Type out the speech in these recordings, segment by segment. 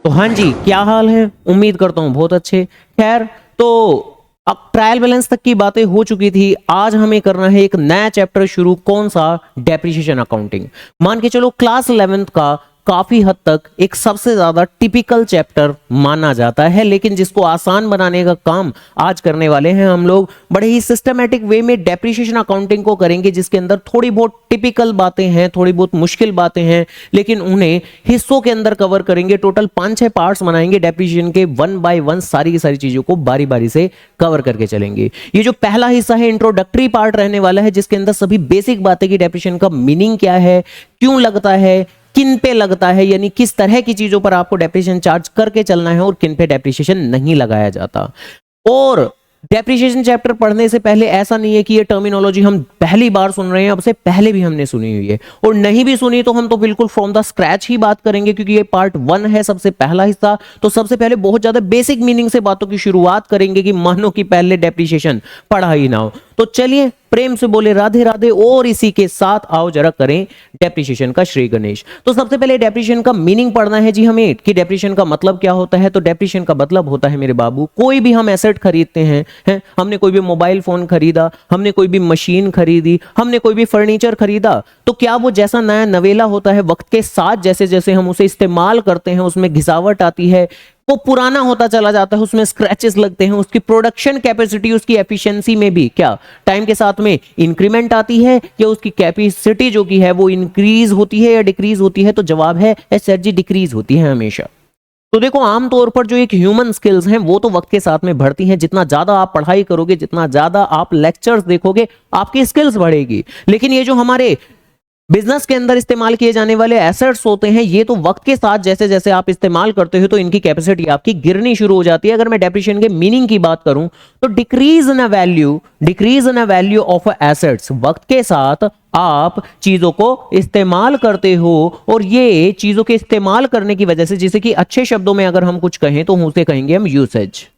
तो हाँ जी, क्या हाल है? उम्मीद करता हूँ बहुत अच्छे। खैर, तो अब ट्रायल बैलेंस तक की बातें हो चुकी थी। आज हमें करना है एक नया चैप्टर शुरू। कौन सा? Depreciation accounting. मान के चलो क्लास 11th का काफी हद तक एक सबसे ज्यादा टिपिकल चैप्टर माना जाता है, लेकिन जिसको आसान बनाने का काम आज करने वाले हैं हम लोग। बड़े ही सिस्टमैटिक वे में डेप्रिसिएशन अकाउंटिंग को करेंगे, जिसके अंदर थोड़ी बहुत टिपिकल बातें हैं, थोड़ी बहुत मुश्किल बातें हैं, लेकिन उन्हें हिस्सों के अंदर कवर करेंगे। टोटल 5-6 पार्ट्स बनाएंगे डेप्रिसिएशन के, वन बाय वन सारी की सारी चीजों को बारी बारी से कवर करके चलेंगे। ये जो पहला हिस्सा है इंट्रोडक्टरी पार्ट रहने वाला है, जिसके अंदर सभी बेसिक बातें की डेप्रिसिएशन का मीनिंग क्या है, क्यों लगता है, किन पे लगता है, यानी किस तरह की चीजों पर आपको डेप्रिसिएशन चार्ज करके चलना है और किन पे डेप्रिसिएशन नहीं लगाया जाता। और डेप्रिसिएशन चैप्टर पढ़ने से पहले ऐसा नहीं है कि ये टर्मिनोलॉजी हम पहली बार सुन रहे हैं, अब से पहले भी हमने सुनी हुई है, और नहीं भी सुनी तो हम तो बिल्कुल फ्रॉम द स्क्रैच ही बात करेंगे, क्योंकि ये पार्ट 1 है, सबसे पहला हिस्सा। तो सबसे पहले बहुत ज्यादा बेसिक मीनिंग से बातों की शुरुआत करेंगे कि मानो कि पहले डेप्रिसिएशन पढ़ा ही ना हो। तो चलिए प्रेम से बोले राधे राधे, और इसी के साथ आओ जरा करें डेप्रिसिएशन का श्री गणेश। तो सबसे पहले डेप्रिसिएशन का मीनिंग पढ़ना है जी हमें, कि डेप्रिसिएशन का मतलब क्या होता है। तो डेप्रिसिएशन का मतलब होता है मेरे बाबू, कोई भी हम एसेट खरीदते हैं, हमने कोई भी मोबाइल फोन खरीदा, हमने कोई भी मशीन खरीदी, हमने कोई भी फर्नीचर खरीदा, तो क्या वो जैसा नया नवेला होता है, वक्त के साथ जैसे जैसे हम उसे इस्तेमाल करते हैं उसमें घिसावट आती है, वो पुराना होता चला जाता है, उसमें स्क्रैचेस लगते हैं, उसकी प्रोडक्शन कैपेसिटी, उसकी एफिशिएंसी में भी क्या टाइम के साथ में इंक्रीमेंट आती है, या उसकी कैपेसिटी जो की है वो इंक्रीज होती है या डिक्रीज होती है? तो जवाब है सर जी डिक्रीज होती है हमेशा। तो देखो, आमतौर पर जो एक ह्यूमन स्किल्स हैं वो तो वक्त के साथ में बढ़ती हैं। जितना ज्यादा आप पढ़ाई करोगे, जितना ज्यादा आप लेक्चर्स देखोगे, आपकी स्किल्स बढ़ेगी। लेकिन ये जो हमारे बिजनेस के अंदर इस्तेमाल किए जाने वाले एसेट्स होते हैं, ये तो वक्त के साथ जैसे जैसे आप इस्तेमाल करते हो तो इनकी कैपेसिटी आपकी गिरनी शुरू हो जाती है। अगर मैं डेप्रिसिएशन के मीनिंग की बात करूं तो decrease in a value of assets, वक्त के साथ आप चीजों को इस्तेमाल करते हो, और ये चीजों के इस्तेमाल करने की वजह से, जैसे कि अच्छे शब्दों में अगर हम कुछ कहें तो उसे कहेंगे हम यूसेज,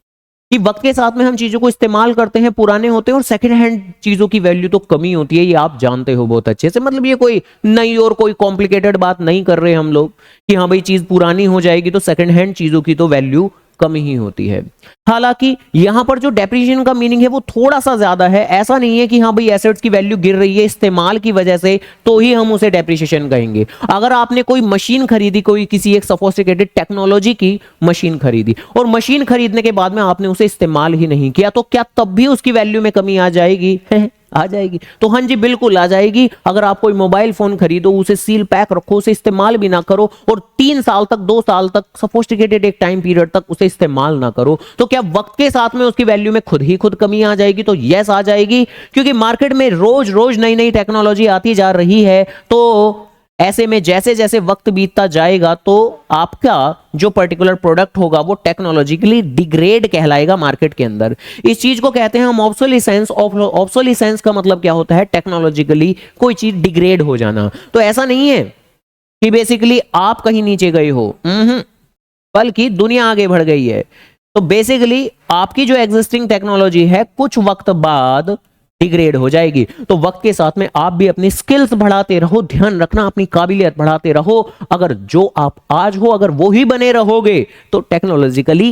कि वक्त के साथ में हम चीजों को इस्तेमाल करते हैं, पुराने होते हैं, और सेकंड हैंड चीजों की वैल्यू तो कमी होती है, ये आप जानते हो बहुत अच्छे से। मतलब ये कोई नई और कोई कॉम्प्लिकेटेड बात नहीं कर रहे हम लोग कि हाँ भाई चीज पुरानी हो जाएगी तो सेकंड हैंड चीजों की तो वैल्यू कम ही होती है। हालांकि यहां पर जो डेप्रिसिएशन का मीनिंग है वो थोड़ा सा ज्यादा है। ऐसा नहीं है कि हाँ भाई एसेट्स की वैल्यू गिर रही है इस्तेमाल की वजह से तो ही हम उसे डेप्रिसिएशन कहेंगे। अगर आपने कोई मशीन खरीदी, कोई किसी एक सोफिस्टिकेटेड टेक्नोलॉजी की मशीन खरीदी, और मशीन खरीदने के बाद में आपने उसे इस्तेमाल ही नहीं किया, तो क्या तब भी उसकी वैल्यू में कमी आ जाएगी? आ जाएगी। तो हाँ जी बिल्कुल आ जाएगी। अगर आप कोई मोबाइल फोन खरीदो, उसे सील पैक रखो, उसे इस्तेमाल भी ना करो, और 3 साल तक 2 साल तक सोफिस्टिकेटेड एक टाइम पीरियड तक उसे इस्तेमाल ना करो, तो क्या वक्त के साथ में उसकी वैल्यू में खुद ही खुद कमी आ जाएगी? तो यस आ जाएगी, क्योंकि मार्केट में रोज रोज नई नई टेक्नोलॉजी आती जा रही है। तो ऐसे में जैसे जैसे वक्त बीतता जाएगा तो आपका जो पर्टिकुलर प्रोडक्ट होगा वो टेक्नोलॉजिकली डिग्रेड कहलाएगा मार्केट के अंदर। इस चीज को कहते हैं हम ऑब्सोलिसेंस। ऑब्सोलिसेंस का मतलब क्या होता है? टेक्नोलॉजिकली कोई चीज डिग्रेड हो जाना। तो ऐसा नहीं है कि बेसिकली आप कहीं नीचे गए हो, बल्कि दुनिया आगे बढ़ गई है। तो बेसिकली आपकी जो एग्जिस्टिंग टेक्नोलॉजी है कुछ वक्त बाद डिग्रेड हो जाएगी। तो वक्त के साथ में आप भी अपनी स्किल्स बढ़ाते रहो, ध्यान रखना अपनी काबिलियत बढ़ाते रहो। अगर जो आप आज हो अगर वो ही बने रहोगे तो technologically,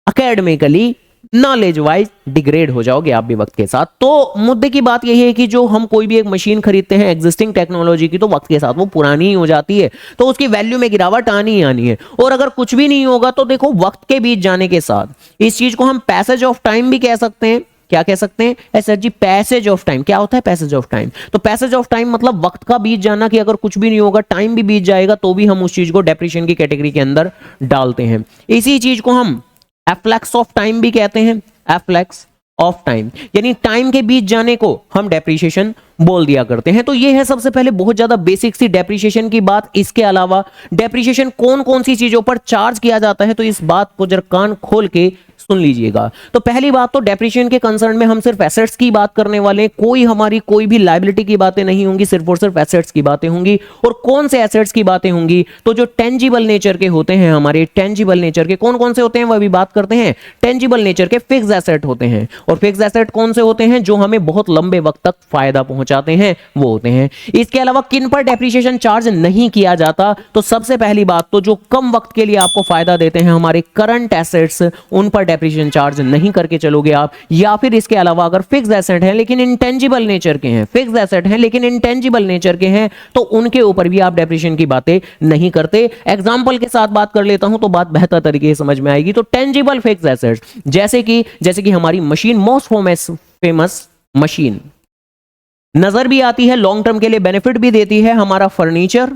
academically, knowledge wise degrade हो जाओगे आप भी वक्त के साथ। तो मुद्दे की बात यही है कि जो हम कोई भी एक मशीन खरीदते हैं एग्जिस्टिंग टेक्नोलॉजी की, तो वक्त के साथ वो पुरानी ही हो जाती है, तो उसकी वैल्यू में गिरावट आनी ही आनी है। और अगर कुछ भी नहीं होगा तो देखो वक्त के बीत जाने के साथ इस चीज को हम पैसेज ऑफ टाइम भी कह सकते हैं। क्या कह सकते हैं sir ji? Passage of time. क्या होता है पैसेज ऑफ टाइम? तो पैसेज ऑफ टाइम मतलब वक्त का बीत जाना, कि अगर कुछ भी नहीं होगा, टाइम भी बीत जाएगा, तो भी हम उस चीज को डेप्रिसिएशन की कैटेगरी के अंदर डालते हैं। इसी चीज को हम एफ्लैक्स ऑफ टाइम भी कहते हैं। एफ्लैक्स ऑफ टाइम यानी टाइम के बीत जाने को हम डेप्रिसिएशन बोल दिया करते हैं। तो ये है सबसे पहले बहुत ज्यादा बेसिक सी डेप्रिसिएशन की बात। इसके अलावा डेप्रिसिएशन कौन कौन सी चीजों पर चार्ज किया जाता है, तो इस बात को जरा कान खोल के सुन लीजिएगा। तो पहली बात तो डेप्रिसिएशन के कंसर्न में हम सिर्फ एसेट्स की बात करने वाले हैं, कोई भी लायबिलिटी की बातें नहीं होंगी, सिर्फ और सिर्फ एसेट्स की बातें होंगी। और कौन से एसेट्स की बातें होंगी? तो जो टेंजिबल नेचर के होते हैं, हमारे टेंजिबल नेचर के कौन कौन से होते हैं वह भी बात करते हैं। टेंजिबल नेचर के फिक्स एसेट होते हैं, और फिक्स एसेट कौन से होते हैं? जो हमें बहुत लंबे वक्त तक फायदा पहुंचाते हैं वो होते हैं। इसके अलावा किन पर डेप्रिसिएशन चार्ज नहीं किया जाता? तो सबसे पहली बात तो जो कम वक्त के लिए आपको फायदा देते हैं, हमारे करंट एसेट्स, उन पर डेप्रिसिएशन चार्ज नहीं करके चलोगे आप। या फिर इसके अलावा अगर फिक्स एसेट है लेकिन इंटेंजिबल नेचर के हैं, फिक्स एसेट हैं लेकिन इंटेंजिबल नेचर के हैं, तो उनके ऊपर भी आप डेप्रिसिएशन की बातें नहीं करते। एग्जांपल के साथ बात कर लेता हूं तो बात बेहतर तरीके से समझ में आएगी। तो टेंजिबल फिक्स एसेट्स जैसे कि हमारी मशीन, मोस्ट फेमस मशीन नजर भी आती है, लॉन्ग टर्म के लिए बेनिफिट भी देती है। हमारा फर्नीचर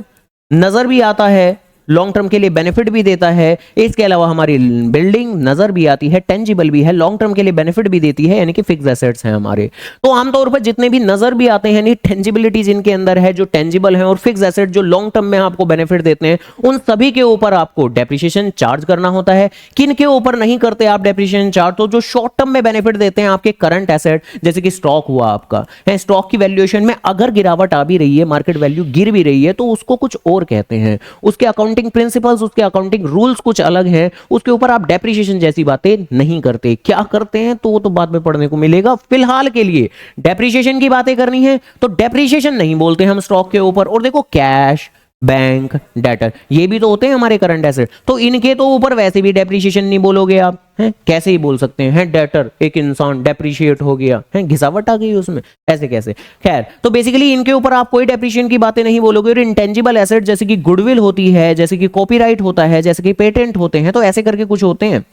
नजर भी आता है, लॉन्ग टर्म के लिए बेनिफिट भी देता है। इसके अलावा हमारी बिल्डिंग नजर भी आती है, टेंजिबल भी है, लॉन्ग टर्म के लिए बेनिफिट भी देती है, यानी कि फिक्स एसेट्स हैं हमारे। तो आमतौर पर जितने भी नजर भी आते हैं, यानी टेंजिबिलिटी जिनके अंदर है, जो टेंजिबल है, और फिक्स एसेट जो लॉन्ग टर्म में आपको बेनिफिट देते हैं, उन सभी के ऊपर आपको डेप्रिसिएशन चार्ज करना होता है। किन के ऊपर नहीं करते आप डेप्रिसिएशन चार्ज? तो जो शॉर्ट टर्म में बेनिफिट देते हैं आपके करंट एसेट, जैसे कि स्टॉक हुआ आपका है, स्टॉक की वैल्यूएशन में अगर गिरावट आ भी रही है, मार्केट वैल्यू गिर भी रही है, तो उसको कुछ और कहते हैं, उसके अकाउंटिंग प्रिंसिपल्स, के अकाउंटिंग रूल्स कुछ अलग हैं, उसके ऊपर आप डेप्रिसिएशन जैसी बातें नहीं करते। क्या करते हैं तो वो तो बाद में पढ़ने को मिलेगा। फिलहाल के लिए डेप्रिसिएशन की बातें करनी है तो डेप्रिसिएशन नहीं बोलते हम स्टॉक के ऊपर। और देखो कैश, बैंक, डेटर, ये भी तो होते हैं हमारे करंट एसेट, तो इनके तो ऊपर वैसे भी डेप्रिसिएशन नहीं बोलोगे आप, हैं? कैसे ही बोल सकते हैं? डेटर, एक इंसान डेप्रिशिएट हो गया है, घिसावट आ गई उसमें, ऐसे कैसे? खैर, तो बेसिकली इनके ऊपर आप कोई डेप्रिशिएशन की बातें नहीं बोलोगे। और इंटेंजिबल एसेट जैसे कि गुडविल होती है, जैसे कि कॉपीराइट होता है, जैसे कि पेटेंट होते हैं, तो ऐसे करके कुछ होते हैं।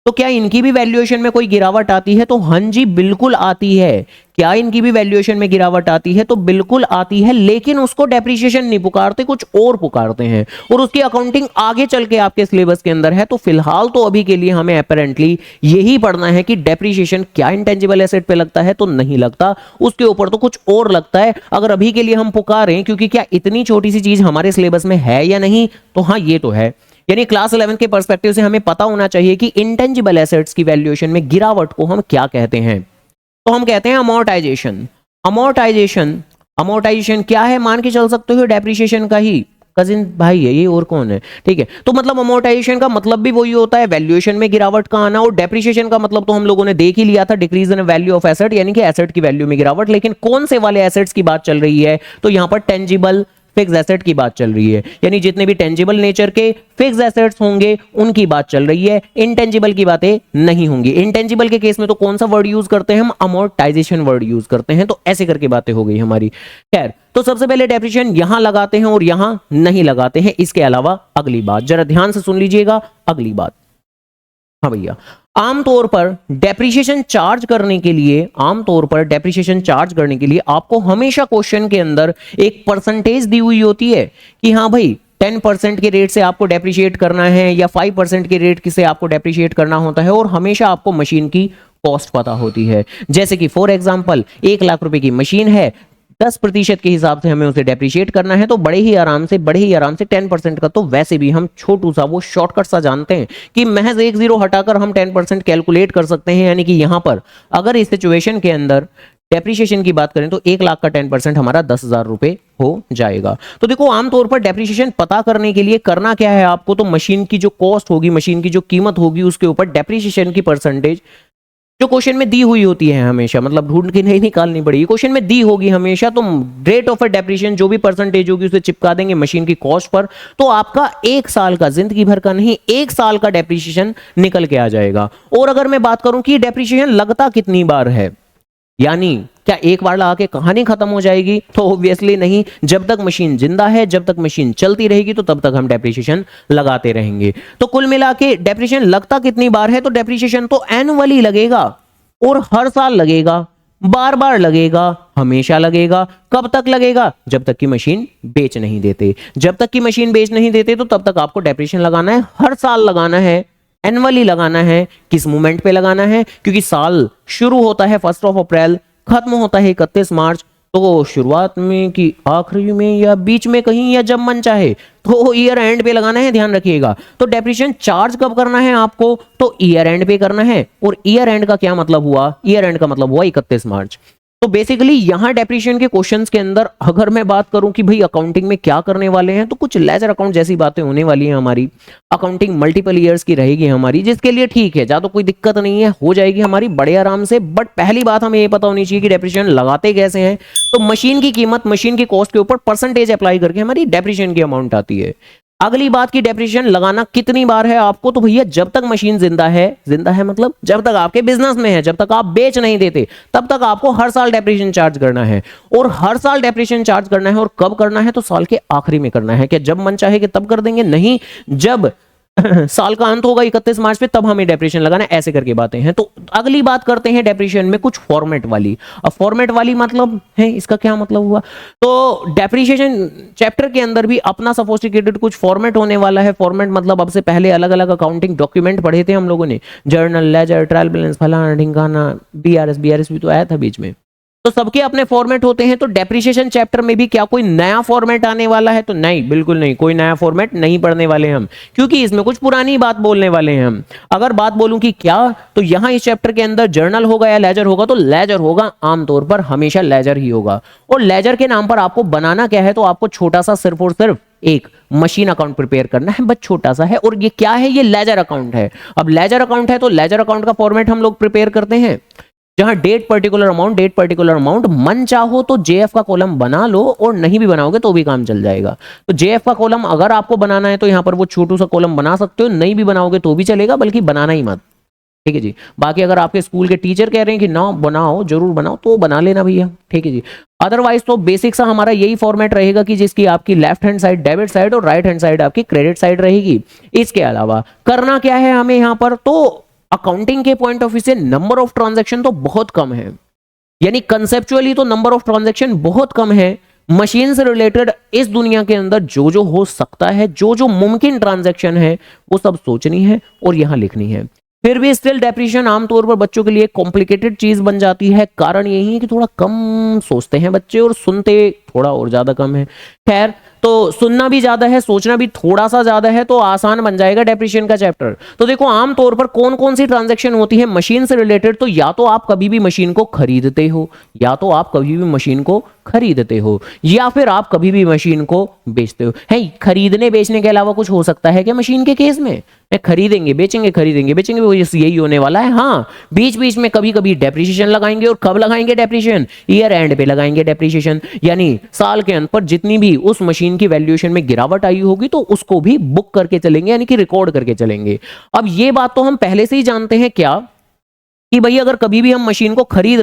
तो क्या इनकी भी वैल्यूएशन में कोई गिरावट आती है? तो हाँ जी, बिल्कुल आती है। क्या इनकी भी वैल्यूएशन में गिरावट आती है? तो बिल्कुल आती है, लेकिन उसको डेप्रिसिएशन नहीं पुकारते, कुछ और पुकारते हैं, और उसकी अकाउंटिंग आगे चल के आपके सिलेबस के अंदर है। तो फिलहाल तो अभी के लिए हमें अपेरेंटली यही पढ़ना है कि डेप्रिसिएशन क्या इंटेंजिबल एसेट पे लगता है? तो नहीं लगता, उसके ऊपर तो कुछ और लगता है। अगर अभी के लिए हम पुकारें, क्योंकि क्या इतनी छोटी सी चीज हमारे सिलेबस में है या नहीं? तो हाँ, ये तो है। यानी क्लास 11 के पर्सपेक्टिव से हमें पता होना चाहिए कि इंटेंजिबल एसेट्स की वैल्यूएशन में गिरावट को हम क्या कहते हैं। तो हम कहते हैं अमोर्टाइजेशन। अमोर्टाइजेशन क्या है? मान के चल सकते हो डेप्रिसिएशन का ही कजिन भाई है ये, और कौन है? ठीक है, तो मतलब अमोर्टाइजेशन का मतलब भी वही होता है, वैल्यूएशन में गिरावट का आना। और डेप्रिसिएशन का मतलब तो हम लोगों ने देख ही लिया था, decrease in value of asset, यानी कि एसेट की वैल्यू में गिरावट। लेकिन कौन से वाले एसेट्स की बात चल रही है? तो यहां पर टेंजिबल फिक्स एसेट की बात चल रही है, यानी जितने भी टेंजिबल नेचर के फिक्स एसेट्स होंगे उनकी बात चल रही है, इंटेंजिबल की बातें नहीं होंगी। इंटेंजिबल के केस में तो कौन सा वर्ड यूज करते हैं हम? अमोर्टाइजेशन वर्ड यूज करते हैं। तो ऐसे करके बातें हो गई हमारी। खैर, तो सबसे पहले डेप्रिसिएशन यहां लगाते हैं और यहां नहीं लगाते हैं। इसके अलावा अगली बात जरा ध्यान से सुन लीजिएगा, अगली बात। हाँ भैया, आमतौर पर डेप्रिसिएशन चार्ज करने के लिए आपको हमेशा क्वेश्चन के अंदर एक परसेंटेज दी हुई होती है कि हाँ भाई 10% के रेट से आपको डेप्रिशिएट करना है या 5% के रेट से आपको डेप्रिशिएट करना होता है। और हमेशा आपको मशीन की कॉस्ट पता होती है। जैसे कि फॉर एग्जांपल 1 लाख रुपए की मशीन है, 10% के हिसाब से हमें उसे डेप्रिशिएट करना है, तो बड़े ही आराम से 10% का तो वैसे भी हम छोटू सा वो शॉर्टकट सा जानते हैं कि महज 1 0 हटाकर हम 10% कैलकुलेट कर सकते हैं। यानी कि यहां पर अगर इस सिचुएशन के अंदर डेप्रिसिएशन की बात करें तो 1 लाख का 10% हमारा 10,000 रुपए हो जाएगा। तो देखो, आमतौर पर डेप्रिसिएशन पता करने के लिए करना क्या है आपको? तो मशीन की जो कॉस्ट होगी, मशीन की जो कीमत होगी, उसके ऊपर डेप्रिसिएशन की परसेंटेज जो क्वेश्चन में दी हुई होती है हमेशा, मतलब ढूंढ के नहीं निकालनी पड़ेगी, क्वेश्चन में दी होगी हमेशा, तो रेट ऑफ डेप्रिसिएशन जो भी परसेंटेज होगी उसे चिपका देंगे मशीन की कॉस्ट पर। तो आपका 1 साल का, जिंदगी भर का नहीं, 1 साल का डेप्रिसिएशन निकल के आ जाएगा। और अगर मैं बात करूं कि डेप्रिसिएशन लगता कितनी बार है, यानी क्या एक बार लगा के कहानी खत्म हो जाएगी? तो ऑब्वियसली नहीं। जब तक मशीन जिंदा है, जब तक मशीन चलती रहेगी, तो तब तक हम डेप्रिसिएशन लगाते रहेंगे। तो कुल मिला के डेप्रिसिएशन लगता कितनी बार है? तो डेप्रिसिएशन तो एनुअली लगेगा और हर साल लगेगा, बार बार लगेगा, हमेशा लगेगा। कब तक लगेगा? जब तक की मशीन बेच नहीं देते। जब तक की मशीन बेच नहीं देते तो तब तक आपको डेप्रिसिएशन लगाना है, हर साल लगाना है, एनुअली लगाना है। किस मोमेंट पे लगाना है? क्योंकि साल शुरू होता है 1 अप्रैल, खत्म होता है 31 मार्च। तो शुरुआत में कि आखिरी में या बीच में कहीं या जब मन चाहे, तो ईयर एंड पे लगाना है, ध्यान रखिएगा। तो डेप्रिसिएशन चार्ज कब करना है आपको, तो ईयर एंड पे करना है। और ईयर एंड का क्या मतलब हुआ, ईयर एंड का मतलब हुआ 31 मार्च। तो बेसिकली यहां डेप्रिसिएशन के क्वेश्चंस के अंदर अगर मैं बात करूं कि भाई अकाउंटिंग में क्या करने वाले हैं, तो कुछ लेजर अकाउंट जैसी बातें होने वाली हैं हमारी। अकाउंटिंग मल्टीपल ईयर्स की रहेगी हमारी, जिसके लिए ठीक है, ज्यादा कोई दिक्कत नहीं है, हो जाएगी हमारी बड़े आराम से। बट पहली बात हमें ये पता होनी चाहिए कि डेप्रिसिएशन लगाते कैसे हैं। तो मशीन की कीमत, मशीन की कॉस्ट के ऊपर परसेंटेज अप्लाई करके हमारी डेप्रिसिएशन की अमाउंट आती है। अगली बात की डेप्रिसिएशन लगाना कितनी बार है आपको, तो भैया जब तक मशीन जिंदा है, जिंदा है मतलब जब तक आपके बिजनेस में है, जब तक आप बेच नहीं देते, तब तक आपको हर साल डेप्रिसिएशन चार्ज करना है। और हर साल डेप्रिसिएशन चार्ज करना है, और कब करना है, तो साल के आखिरी में करना है। क्या जब मन चाहे कि तब कर देंगे, नहीं, जब साल का अंत होगा 31 मार्च पे, तब हमें डेप्रिसिएशन लगाना है, ऐसे करके बातें हैं। तो अगली बात करते हैं डेप्रिसिएशन में कुछ फॉर्मेट वाली। अब फॉर्मेट वाली मतलब है, इसका क्या मतलब हुआ, तो डेप्रिसिएशन चैप्टर के अंदर भी अपना सोफिस्टिकेटेड कुछ फॉर्मेट होने वाला है। फॉर्मेट मतलब अब से पहले अलग अलग अकाउंटिंग डॉक्यूमेंट पढ़े थे हम लोगों ने, जर्नल, लेजर, ट्रायल बैलेंस, फलाना ढिंकाना, बीआरएस भी तो आया था बीच में। तो सबके अपने फॉर्मेट होते हैं। तो डेप्रिसिएशन चैप्टर में भी क्या कोई नया फॉर्मेट आने वाला है, तो नहीं, बिल्कुल नहीं, कोई नया फॉर्मेट नहीं पढ़ने वाले हम, क्योंकि इसमें कुछ पुरानी बात बोलने वाले हैं हम। अगर बात बोलूं कि क्या, तो यहां इस चैप्टर के अंदर जर्नल होगा या लेजर होगा, तो लेजर होगा, आमतौर पर हमेशा लेजर ही होगा। और लेजर के नाम पर आपको बनाना क्या है, तो आपको छोटा सा सिर्फ और सिर्फ एक मशीन अकाउंट प्रिपेयर करना है, बस छोटा सा है। और ये क्या है, ये लेजर अकाउंट है। अब लेजर अकाउंट है तो लेजर अकाउंट का फॉर्मेट हम लोग प्रिपेयर करते हैं, जहां डेट पर्टिकुलर अमाउंट, मन चाहो तो जेएफ का कॉलम बना लो, और नहीं भी बनाओगे तो भी काम चल जाएगा। तो जेएफ का कॉलम अगर आपको बनाना है तो यहां पर वो छोटू सा कॉलम बना सकते हो, नहीं भी बनाओगे तो भी चलेगा, बल्कि बनाना ही मत, ठीक है जी। बाकी अगर आपके स्कूल के टीचर कह रहे हैं कि ना बनाओ, जरूर बनाओ, तो बना लेना भैया, ठीक है जी। अदरवाइज तो बेसिक सा हमारा यही फॉर्मेट रहेगा कि जिसकी आपकी left hand side debit side और राइट हैंड साइड आपकी क्रेडिट साइड रहेगी। इसके अलावा करना क्या है हमें यहां पर, तो अकाउंटिंग के पॉइंट ऑफ व्यू से नंबर ऑफ ट्रांजैक्शन तो बहुत कम है, यानी कंसेप्चुअली तो नंबर ऑफ ट्रांजैक्शन बहुत कम है। मशीन से रिलेटेड इस दुनिया के अंदर जो जो हो सकता है, जो जो मुमकिन ट्रांजैक्शन है, वो सब सोचनी है और यहां लिखनी है। फिर भी स्टिल डेप्रिसिएशन आमतौर पर बच्चों के लिए कॉम्प्लिकेटेड चीज बन जाती है। कारण यही है कि थोड़ा कम सोचते हैं बच्चे और सुनते थोड़ा और ज्यादा कम है। खैर, तो सुनना भी ज्यादा है, सोचना भी थोड़ा सा ज्यादा है, तो आसान बन जाएगा डेप्रिसिएशन का चैप्टर। तो देखो आमतौर पर कौन कौन सी ट्रांजैक्शन होती है मशीन से रिलेटेड, तो या तो आप कभी भी मशीन को खरीदते हो, या तो आप कभी भी मशीन को खरीदते हो, या फिर आप कभी भी मशीन को बेचते हो। है खरीदने बेचने के अलावा कुछ हो सकता है क्या मशीन के केस में? खरीदेंगे बेचेंगे, खरीदेंगे बेचेंगे, वो यही होने वाला है। हाँ, बीच बीच में कभी कभी डेप्रिसिएशन लगाएंगे, और कब लगाएंगे डेप्रिसिएशन? ईयर एंड पे लगाएंगे डेप्रिसिएशन, यानी साल के अंत पर जितनी भी उस मशीन की वैल्यूएशन में गिरावट आई होगी, तो उसको भी बुक करके चलेंगे, यानी कि रिकॉर्ड करके चलेंगे। अब ये बात तो हम पहले से ही जानते हैं क्या, कि भाई अगर कभी भी हम मशीन को खरीद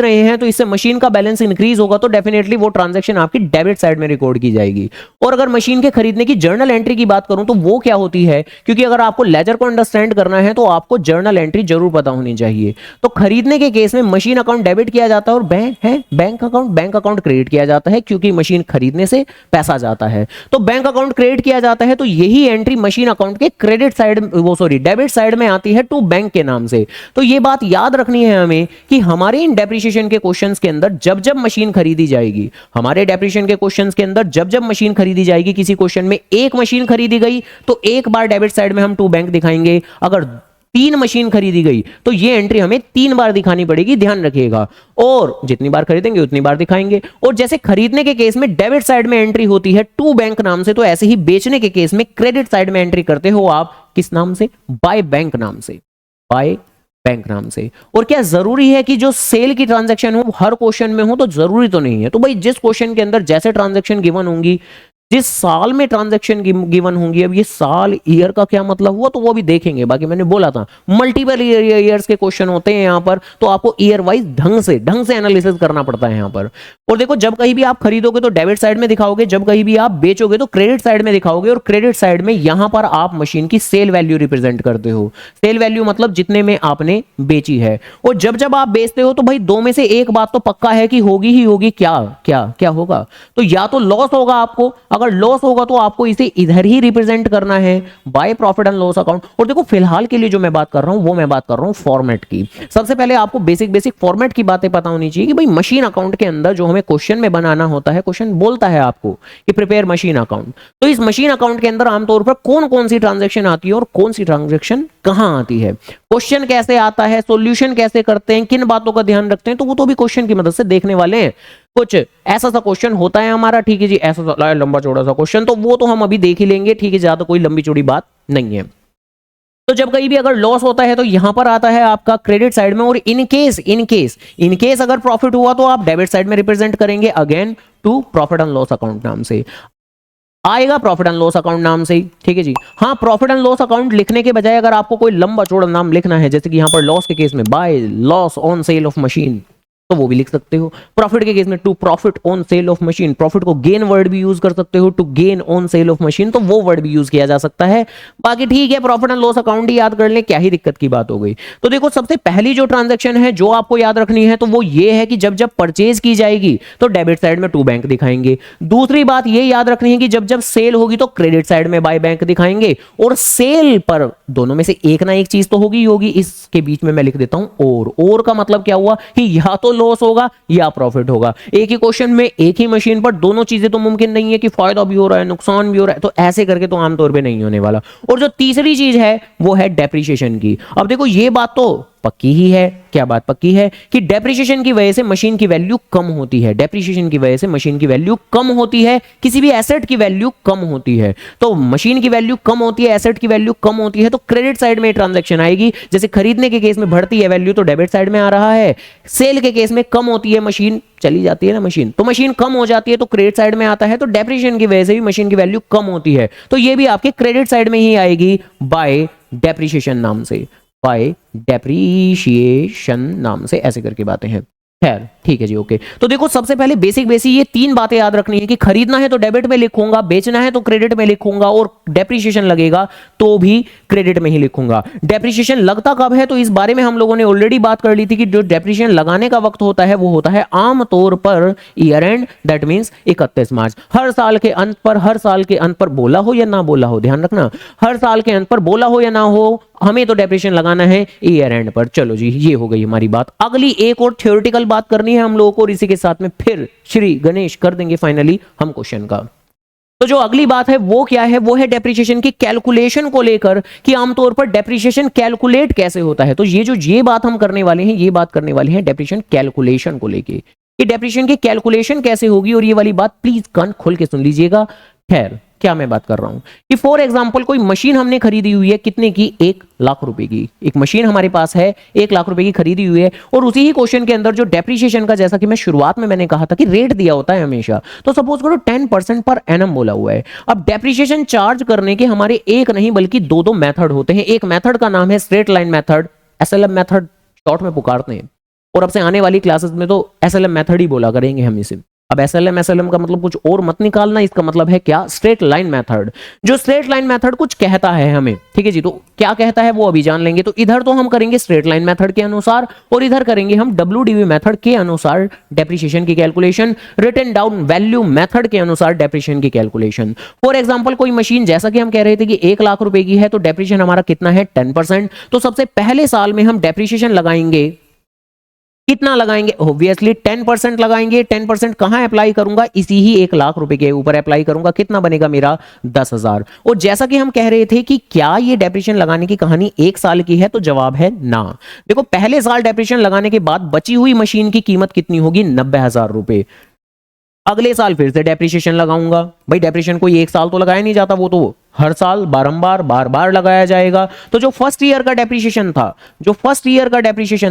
रहे हैं, तो इससे मशीन का बैलेंस इंक्रीज होगा, तो डेफिनेटली वो ट्रांजैक्शन आपकी डेबिट साइड में रिकॉर्ड की जाएगी। और अगर मशीन के खरीदने की जर्नल एंट्री की बात करूं, तो वो क्या होती है, क्योंकि अगर आपको लेजर को अंडरस्टैंड करना है तो आपको जर्नल एंट्री जरूर पता होनी चाहिए। तो खरीदने के केस में मशीन अकाउंट डेबिट किया जाता है, और बैंक अकाउंट क्रेडिट किया जाता है, क्योंकि मशीन खरीदने से पैसा जाता है। तो बैंक अकाउंट क्रेडिट किया जाता है, तो यही एंट्री मशीन अकाउंट के क्रेडिट साइड, डेबिट साइड में आती है, टू बैंक के नाम से। तो ये बात याद रखनी है हमें कि हमारे इन डेप्रिसिएशन के क्वेश्चंस के अंदर जब जब मशीन खरीदी जाएगी, किसी क्वेश्चन में एक मशीन खरीदी गई, तो एक बार डेबिट साइड में हम टू बैंक दिखाएंगे। अगर 3 मशीन खरीदी गई, तो ये एंट्री हमें 3 बार दिखानी पड़ेगी, ध्यान रखिएगा। और जितनी बार खरीदेंगे उतनी बार दिखाएंगे। और जैसे खरीदने के केस में डेबिट साइड में एंट्री होती है टू बैंक नाम से, तो ऐसे ही बेचने के केस में क्रेडिट साइड में एंट्री करते हो आप किस नाम से? बाय बैंक नाम से, बाय बैंक नाम से। और क्या जरूरी है कि जो सेल की ट्रांजैक्शन हो हर क्वेश्चन में हो? तो जरूरी तो नहीं है। तो भाई जिस क्वेश्चन के अंदर जैसे ट्रांजैक्शन गिवन होंगी, जिस साल में ट्रांजैक्शन गिवन होंगी, अब ये साल ईयर का क्या मतलब हुआ, तो वो भी देखेंगे। बाकी मैंने बोला था मल्टीपल ईयर्स के क्वेश्चन होते हैं यहाँ पर, तो आपको ईयर वाइज ढंग से एनालिसिस करना पड़ता है यहाँ पर। और देखो, जब कहीं भी आप खरीदोगे तो डेबिट साइड में दिखाओगे, जब कहीं भी आप बेचोगे तो क्रेडिट साइड में दिखाओगे। और क्रेडिट साइड में यहां पर आप मशीन की सेल वैल्यू रिप्रेजेंट करते हो। सेल वैल्यू मतलब जितने में आपने बेची है। और जब जब आप बेचते हो, तो भाई दो में से एक बात तो पक्का है कि होगी ही होगी। क्या क्या क्या होगा? तो या तो लॉस होगा आपको, अगर लॉस होगा तो आपको इसे इधर ही रिप्रेजेंट करना है by profit and loss account. और देखो फिलहाल के लिए जो मैं बात कर रहा हूं वो मैं बात कर रहा हूं फॉर्मेट की। सबसे पहले आपको बेसिक फॉर्मेट की बातें पता होनी चाहिए कि भाई मशीन अकाउंट के अंदर जो हमें क्वेश्चन में बनाना होता है, क्वेश्चन बोलता है आपको कि प्रिपेयर मशीन अकाउंट, तो इस मशीन अकाउंट के अंदर आमतौर पर कौन कौन सी ट्रांजैक्शन आती है और कौन सी ट्रांजैक्शन कहां आती है, क्वेश्चन कैसे आता है, सॉल्यूशन कैसे करते हैं, किन बातों का ध्यान रखते हैं, तो वो तो भी क्वेश्चन की मदद से देखने वाले हैं। कुछ ऐसा सा क्वेश्चन होता है हमारा, ठीक है जी, ऐसा लंबा चौड़ा सा क्वेश्चन, तो वो तो हम अभी देख ही लेंगे, ठीक है, ज्यादा कोई लंबी चौड़ी बात नहीं है। तो जब कहीं भी अगर लॉस होता है तो यहां पर आता है आपका क्रेडिट साइड में, और इन केस अगर प्रॉफिट हुआ तो आप डेबिट साइड में रिप्रेजेंट करेंगे again to profit and loss account नाम से आएगा, प्रॉफिट एंड लॉस अकाउंट नाम से, ठीक है जी। हाँ, प्रॉफिट एंड लॉस अकाउंट लिखने के बजाय अगर आपको कोई लंबा चौड़ा नाम लिखना है, जैसे कि यहां पर लॉस के केस में by loss on sale of machine, तो वो भी लिख सकते हो। प्रॉफिट के केस में to profit on sale of machine, profit को गेन वर्ड भी यूज कर सकते हो, to gain on sale of machine, तो वो वर्ड भी यूज किया जा सकता है। बाकी ठीक है, प्रॉफिट एंड लॉस अकाउंट ही याद कर ले, क्या ही दिक्कत की बात हो गई। तो देखो सबसे पहली जो ट्रांजैक्शन है जो आपको याद रखनी है तो वो ये है कि जब जब परचेज की जाएगी तो डेबिट साइड में टू बैंक दिखाएंगे। दूसरी बात ये याद रखनी है कि जब जब सेल होगी तो क्रेडिट साइड में बाय बैंक दिखाएंगे, और सेल पर दोनों में से एक ना एक चीज तो होगी। इसके बीच में मैं लिख देता हूं और का मतलब क्या हुआ कि या तो लॉस होगा या प्रॉफिट होगा। एक ही क्वेश्चन में एक ही मशीन पर दोनों चीजें तो मुमकिन नहीं है कि फायदा भी हो रहा है नुकसान भी हो रहा है, तो ऐसे करके तो आमतौर पे नहीं होने वाला। और जो तीसरी चीज है वो है डेप्रिसिएशन की। अब देखो ये बात तो पक्की ही है, क्या बात पक्की है कि डेप्रिसिएशन की वजह से मशीन की वैल्यू कम होती है, डेप्रिसिएशन की वजह से मशीन की वैल्यू कम होती है, किसी भी एसेट की वैल्यू कम होती है। तो मशीन की वैल्यू कम होती है, एसेट की वैल्यू कम होती है, तो क्रेडिट साइड में ट्रांजैक्शन आएगी। जैसे खरीदने के केस में बढ़ती है वैल्यू तो डेबिट साइड में आ रहा है, सेल के केस में कम होती है मशीन, चली जाती है ना मशीन, तो मशीन कम हो जाती है तो क्रेडिट साइड में आता है। तो डेप्रिसिएशन की वजह से भी मशीन की वैल्यू कम होती है, तो ये भी आपके क्रेडिट साइड में ही आएगी बाय डेप्रिसिएशन नाम से, बाय डेप्रिसिएशन नाम से, ऐसे करके बातें हैं। खैर ठीक है जी, ओके। तो देखो सबसे पहले बेसिक ये तीन बातें याद रखनी है कि खरीदना है तो डेबिट में लिखूंगा, बेचना है तो क्रेडिट में लिखूंगा, और डेप्रिसिएशन लगेगा तो भी क्रेडिट में ही लिखूंगा। डेप्रिसिएशन लगता कब है तो इस बारे में हम लोगों ने ऑलरेडी बात कर ली थी कि जो डेप्रिसिएशन लगाने का वक्त होता है वो होता है आमतौर per year and, that means 31 मार्च। हर साल के अंत पर बोला हो या ना बोला हो, ध्यान रखना, हर साल के अंत पर बोला हो या ना हो, हमें तो डेप्रिसिएशन लगाना है ईयर एंड पर। चलो जी, ये हो गई हमारी बात। अगली एक और थ्योरेटिकल बात करनी है हम लोगों को, और इसी के साथ में फिर श्री गणेश कर देंगे फाइनली हम क्वेश्चन का। तो जो अगली बात है वो क्या है, वो है डेप्रिसिएशन की कैलकुलेशन को लेकर कि आमतौर पर डेप्रिसिएशन कैलकुलेट कैसे होता है। तो ये बात हम करने वाले हैं, ये बात करने वाले हैं डेप्रिसिएशन कैलकुलेशन को लेके कि डेप्रिसिएशन की कैलकुलेशन कैसे होगी, और ये वाली बात प्लीज कान खोल के सुन लीजिएगा। खैर क्या मैं बात कर रहा हूं कि फॉर एग्जांपल कोई मशीन हमने खरीदी हुई है, कितने की, 1 लाख रुपए की। एक मशीन हमारे पास है 1 लाख रुपए की खरीदी हुई है, और उसी ही क्वेश्चन के अंदर जो डेप्रिसिएशन का, जैसा कि मैं शुरुआत में मैंने कहा था कि रेट दिया होता है हमेशा, तो सपोज करो 10% पर एनम बोला हुआ है। अब डेप्रिसिएशन चार्ज करने के हमारे एक नहीं बल्कि दो मेथड होते हैं। एक मेथड का नाम है straight line method, SLM method short में पुकारते हैं, और अब से आने वाली क्लासेस में तो एसएलएम मेथड ही बोला करेंगे हम इसे। अब एसएलएम का मतलब कुछ और मत निकालना, इसका मतलब है क्या, स्ट्रेट लाइन मेथड। जो स्ट्रेट लाइन मेथड कुछ कहता है हमें, ठीक है जी, तो क्या कहता है वो अभी जान लेंगे। तो इधर तो हम करेंगे स्ट्रेट लाइन मेथड के अनुसार, और इधर करेंगे हम WDV मेथड के अनुसार डेप्रिसिएशन की calculation, written down value method के अनुसार डेप्रिसिएशन की कैलकुलेशन। फॉर एग्जांपल कोई मशीन, जैसा कि हम कह रहे थे कि 1 लाख रुपए की है, तो डेप्रिसिएशन हमारा कितना है, 10%। तो सबसे पहले साल में हम डेप्रिसिएशन लगाएंगे, कितना लगाएंगे, ऑब्वियसली 10% लगाएंगे। 10% कहां अप्लाई करूंगा, इसी ही 1 लाख रुपए के ऊपर अप्लाई करूंगा। कितना बनेगा मेरा, 10,000। और जैसा कि हम कह रहे थे कि क्या ये डेप्रिसिएशन लगाने की कहानी 1 साल की है, तो जवाब है ना। देखो पहले साल डेप्रिसिएशन लगाने के बाद बची हुई मशीन की कीमत कितनी होगी, 90,000 रुपए। अगले साल फिर से डेप्रिसिएशन लगाऊंगा, भाई डेप्रिसिएशन कोई 1 साल तो लगाया नहीं जाता, वो तो हर साल बारंबार बार बार लगाया जाएगा। तो जो फर्स्ट ईयर का डेप्रिसिएशन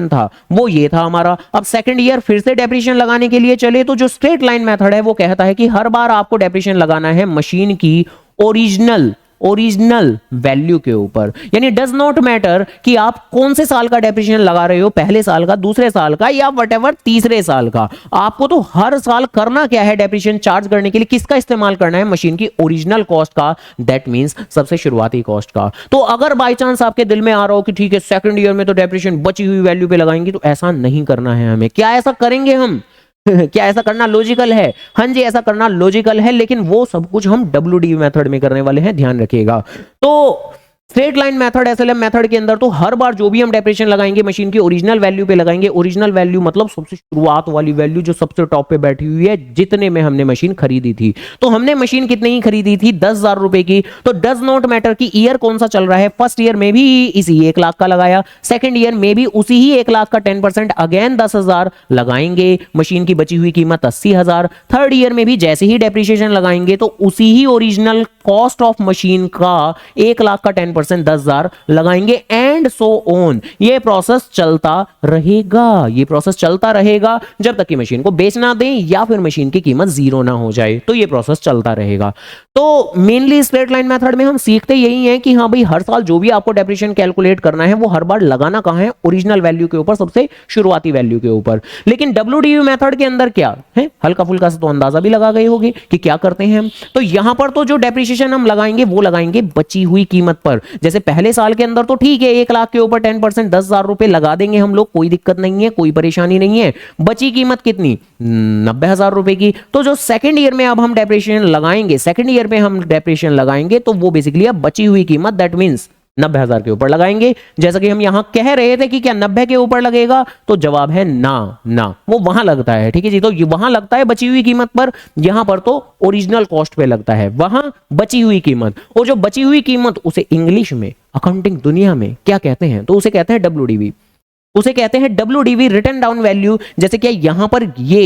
था वो ये था हमारा। अब सेकंड ईयर फिर से डेप्रिसिएशन लगाने के लिए चले, तो जो स्ट्रेट लाइन मेथड है वो कहता है कि हर बार आपको डेप्रिसिएशन लगाना है मशीन की ओरिजिनल वैल्यू के ऊपर। यानी डज नॉट मैटर कि आप कौन से साल का डेप्रिसिएशन लगा रहे हो, पहले साल का, दूसरे साल का, या व्हाटएवर तीसरे साल का, आपको तो हर साल करना क्या है, डेप्रिसिएशन चार्ज करने के लिए किसका इस्तेमाल करना है, मशीन की ओरिजिनल कॉस्ट का, दैट मींस सबसे शुरुआती कॉस्ट का। तो अगर बाय चांस आपके दिल में आ रहा हो कि ठीक है सेकंड ईयर में तो डेप्रिसिएशन बची हुई वैल्यू पे लगाएंगे, तो ऐसा नहीं करना है हमें। क्या ऐसा करेंगे हम, क्या ऐसा करना लॉजिकल है? हाँ जी, ऐसा करना लॉजिकल है, लेकिन वो सब कुछ हम WDV मेथड में करने वाले हैं, ध्यान रखिएगा। तो straight line method, SLM method के अंदर तो हर बार जो भी हम डेप्रिसिएशन लगाएंगे मशीन की ओरिजिनल वैल्यू पे लगाएंगे। ओरिजिनल वैल्यू मतलब सबसे शुरुआत वाली वैल्यू जो सबसे टॉप पे बैठी हुई है, जितने में हमने मशीन खरीदी थी। तो हमने मशीन कितने ही खरीदी थी? 10,000 रुपए की। तो डज नॉट मैटर कि ईयर कौन सा चल रहा है। फर्स्ट ईयर में भी इसी 1 लाख का लगाया, सेकंड ईयर में भी उसी ही 1 लाख का 10% अगेन 10,000 लगाएंगे। मशीन की बची हुई कीमत 80,000। थर्ड ईयर में भी जैसे ही डेप्रिसिएशन लगाएंगे तो उसी ही ओरिजिनल कॉस्ट ऑफ मशीन का 1 लाख का 10% 10,000 लगाएंगे, एंड सो ऑन। ये प्रोसेस चलता रहेगा, ये प्रोसेस चलता रहेगा जब तक कि मशीन को बेचना दें या फिर मशीन की कीमत 0 ना हो जाए, तो ये प्रोसेस चलता रहेगा। तो मेनली स्ट्रेट लाइन मेथड में हम सीखते यही है कि हाँ भाई, हर साल जो भी आपको डेप्रिसिएशन कैलकुलेट करना है वो हर बार लगाना कहां है? ओरिजिनल वैल्यू के ऊपर, सबसे शुरुआती वैल्यू के ऊपर। लेकिन WDV मेथड के अंदर क्या है, हल्का फुल्का सा तो अंदाजा भी लगा गए होंगे कि क्या करते हैं हम। तो यहां पर तो जो डेप्रिसिएशन हम लगाएंगे वो लगाएंगे बची हुई कीमत पर। जैसे पहले साल के अंदर तो ठीक है, 1 लाख के ऊपर 10% 10,000 रुपए लगा देंगे हम लोग, कोई दिक्कत नहीं है, कोई परेशानी नहीं है। बची कीमत कितनी? 90,000 रुपए की। तो जो सेकंड ईयर में अब हम डेप्रिसिएशन लगाएंगे, सेकंड ईयर में हम डेप्रिसिएशन लगाएंगे तो वो बेसिकली अब बची हुई कीमत, दैट मींस 90,000 के ऊपर लगाएंगे। जैसा कि हम यहां कह रहे थे कि क्या 90 के ऊपर लगेगा, तो जवाब है ना, ना, वो वहां लगता है। ठीक है जी, तो ये वहां लगता है बची हुई कीमत पर, यहां पर तो ओरिजिनल कॉस्ट पे लगता है, वहां बची हुई कीमत। और जो बची हुई कीमत उसे इंग्लिश में, अकाउंटिंग दुनिया में क्या कहते हैं? तो उसे कहते हैं WDV। उसे कहते हैं WDV, रिटन डाउन वैल्यू। जैसे क्या यहां पर ये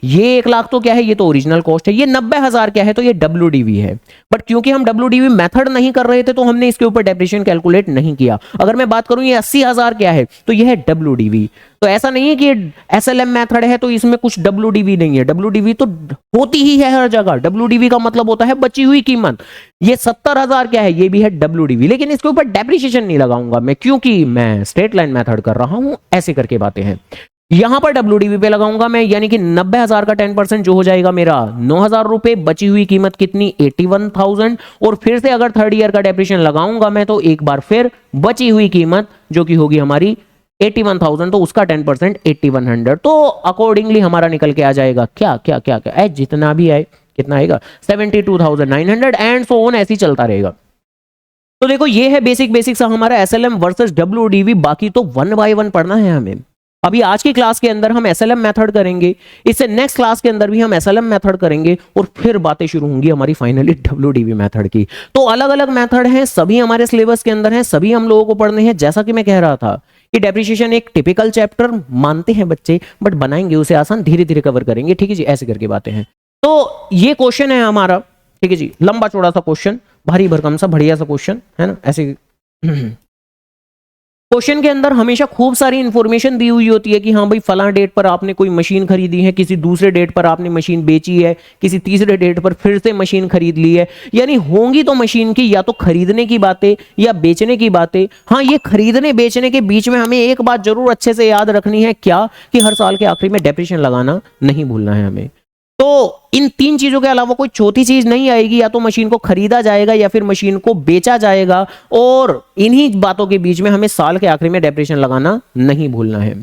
1 लाख तो क्या है? ये तो ओरिजिनल कॉस्ट है। ये 90,000 क्या है? तो ये WDV है। बट क्योंकि हम WDV मेथड नहीं कर रहे थे तो हमने इसके ऊपर डेप्रिसिएशन कैलकुलेट नहीं किया। अगर मैं बात करूं ये 80,000 क्या है? तो ये है WDV। तो ऐसा नहीं है कि SLM मेथड है तो इसमें कुछ WDV नहीं है। WDV तो होती ही है हर जगह। WDV का मतलब होता है बची हुई कीमत। ये 70,000 क्या है? ये भी है WDV, लेकिन इसके ऊपर डेप्रिसिएशन नहीं लगाऊंगा मैं, क्योंकि मैं स्ट्रेट लाइन मेथड कर रहा हूं। ऐसे करके बातें हैं। यहां पर WDV पे लगाऊंगा मैं, यानी कि 90,000 का 10% जो हो जाएगा मेरा 9,000 रुपए। बची हुई कीमत कितनी? 81,000। और फिर से अगर थर्ड ईयर का डेप्रिसिएशन लगाऊंगा मैं तो एक बार फिर बची हुई कीमत जो कि होगी हमारी 81,000, तो उसका 10% 8100। तो अकॉर्डिंगली हमारा निकल के आ जाएगा क्या क्या क्या क्या, जितना भी आए, कितना आएगा? 72,900 एंड सो ऑन, ऐसे ही चलता रहेगा। तो देखो ये है बेसिक सा हमारा SLM वर्सेस WDV। बाकी तो 1 बाय 1 पढ़ना है हमें। अभी आज की क्लास के अंदर हम SLM मेथड करेंगे, इससे नेक्स्ट क्लास के अंदर भी हम SLM मेथड करेंगे, और फिर बातें शुरू होंगी हमारी फाइनली WDV मेथड की। तो अलग अलग मेथड हैं, सभी हमारे सिलेबस के अंदर हैं, सभी हम लोगों को पढ़ने हैं। जैसा कि मैं कह रहा था कि डेप्रिसिएशन एक टिपिकल चैप्टर मानते हैं बच्चे, बट बनाएंगे उसे आसान, धीरे धीरे कवर करेंगे। ठीक है जी, ऐसे करके बातें हैं। तो ये क्वेश्चन है हमारा, ठीक है जी, लंबा चौड़ा सा क्वेश्चन, भारी भरकम सा बढ़िया सा क्वेश्चन है ना। ऐसे क्वेश्चन के अंदर हमेशा खूब सारी इंफॉर्मेशन दी हुई होती है कि हाँ भाई फलां डेट पर आपने कोई मशीन खरीदी है, किसी दूसरे डेट पर आपने मशीन बेची है, किसी तीसरे डेट पर फिर से मशीन खरीद ली है। यानी होंगी तो मशीन की या तो खरीदने की बातें या बेचने की बातें। हाँ, ये खरीदने बेचने के बीच में हमें एक बात जरूर अच्छे से याद रखनी है, क्या कि हर साल के आखिरी में डेप्रिसिएशन लगाना नहीं भूलना है हमें। तो इन 3 चीजों के अलावा कोई चौथी चीज नहीं आएगी। या तो मशीन को खरीदा जाएगा या फिर मशीन को बेचा जाएगा, और इन्हीं बातों के बीच में हमें साल के आखिरी में डेप्रिसिएशन लगाना नहीं भूलना है।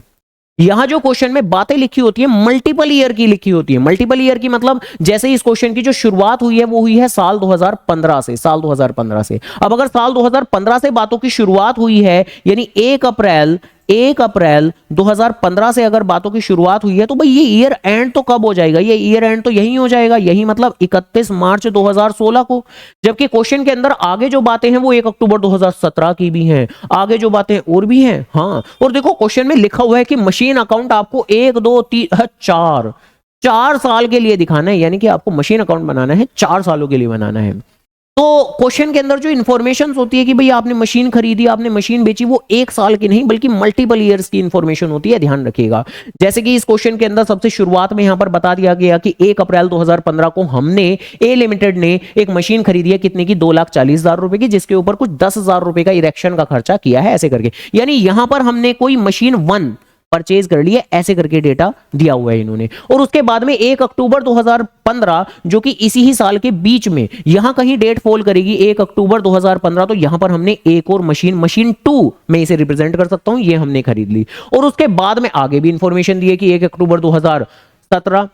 यहां जो क्वेश्चन में बातें लिखी होती है मल्टीपल ईयर की लिखी होती है। मल्टीपल ईयर की मतलब जैसे इस क्वेश्चन की जो शुरुआत हुई है वो हुई है साल 2015 से, साल 2015 से। अब अगर साल 2015 से बातों की शुरुआत हुई है, यानी 1 अप्रैल 2015 से अगर बातों की शुरुआत हुई है, तो भाई ये ईयर एंड तो कब हो जाएगा? ये ईयर एंड तो यही हो जाएगा, यही मतलब 31 मार्च 2016 को। जबकि क्वेश्चन के अंदर आगे जो बातें हैं वो 1 अक्टूबर 2017 की भी हैं, आगे जो बातें और भी हैं। हाँ, और देखो क्वेश्चन में लिखा हुआ है कि मशीन अकाउंट आपको 1 2 3 4 साल के लिए दिखाना है, यानी कि आपको मशीन अकाउंट बनाना है 4 सालों के लिए बनाना है। तो क्वेश्चन के अंदर जो इंफॉर्मेशन होती है कि भाई आपने मशीन खरीदी, आपने मशीन बेची, वो 1 साल की नहीं बल्कि मल्टीपल ईयर्स की इंफॉर्मेशन होती है, ध्यान रखिएगा। जैसे कि इस क्वेश्चन के अंदर सबसे शुरुआत में यहां पर बता दिया गया कि 1 अप्रैल 2015 को हमने ए लिमिटेड ने एक मशीन खरीदी है, कितने की? 2,40,000 रुपए की, जिसके ऊपर कुछ 10,000 रुपए का इरेक्शन का खर्चा किया है, ऐसे करके। यानी यहां पर हमने कोई मशीन 1 परचेज कर लिए, ऐसे करके डेटा दिया हुआ है इन्होंने। और उसके बाद में 1 अक्टूबर 2015 जो कि इसी ही साल के बीच में यहां कहीं डेट फॉल करेगी 1 अक्टूबर 2015, तो यहां पर हमने एक और मशीन 2 में इसे रिप्रेजेंट कर सकता हूं, ये हमने खरीद ली। और उसके बाद में आगे भी इंफॉर्मेशन दी है कि 1 अक्टूबर 17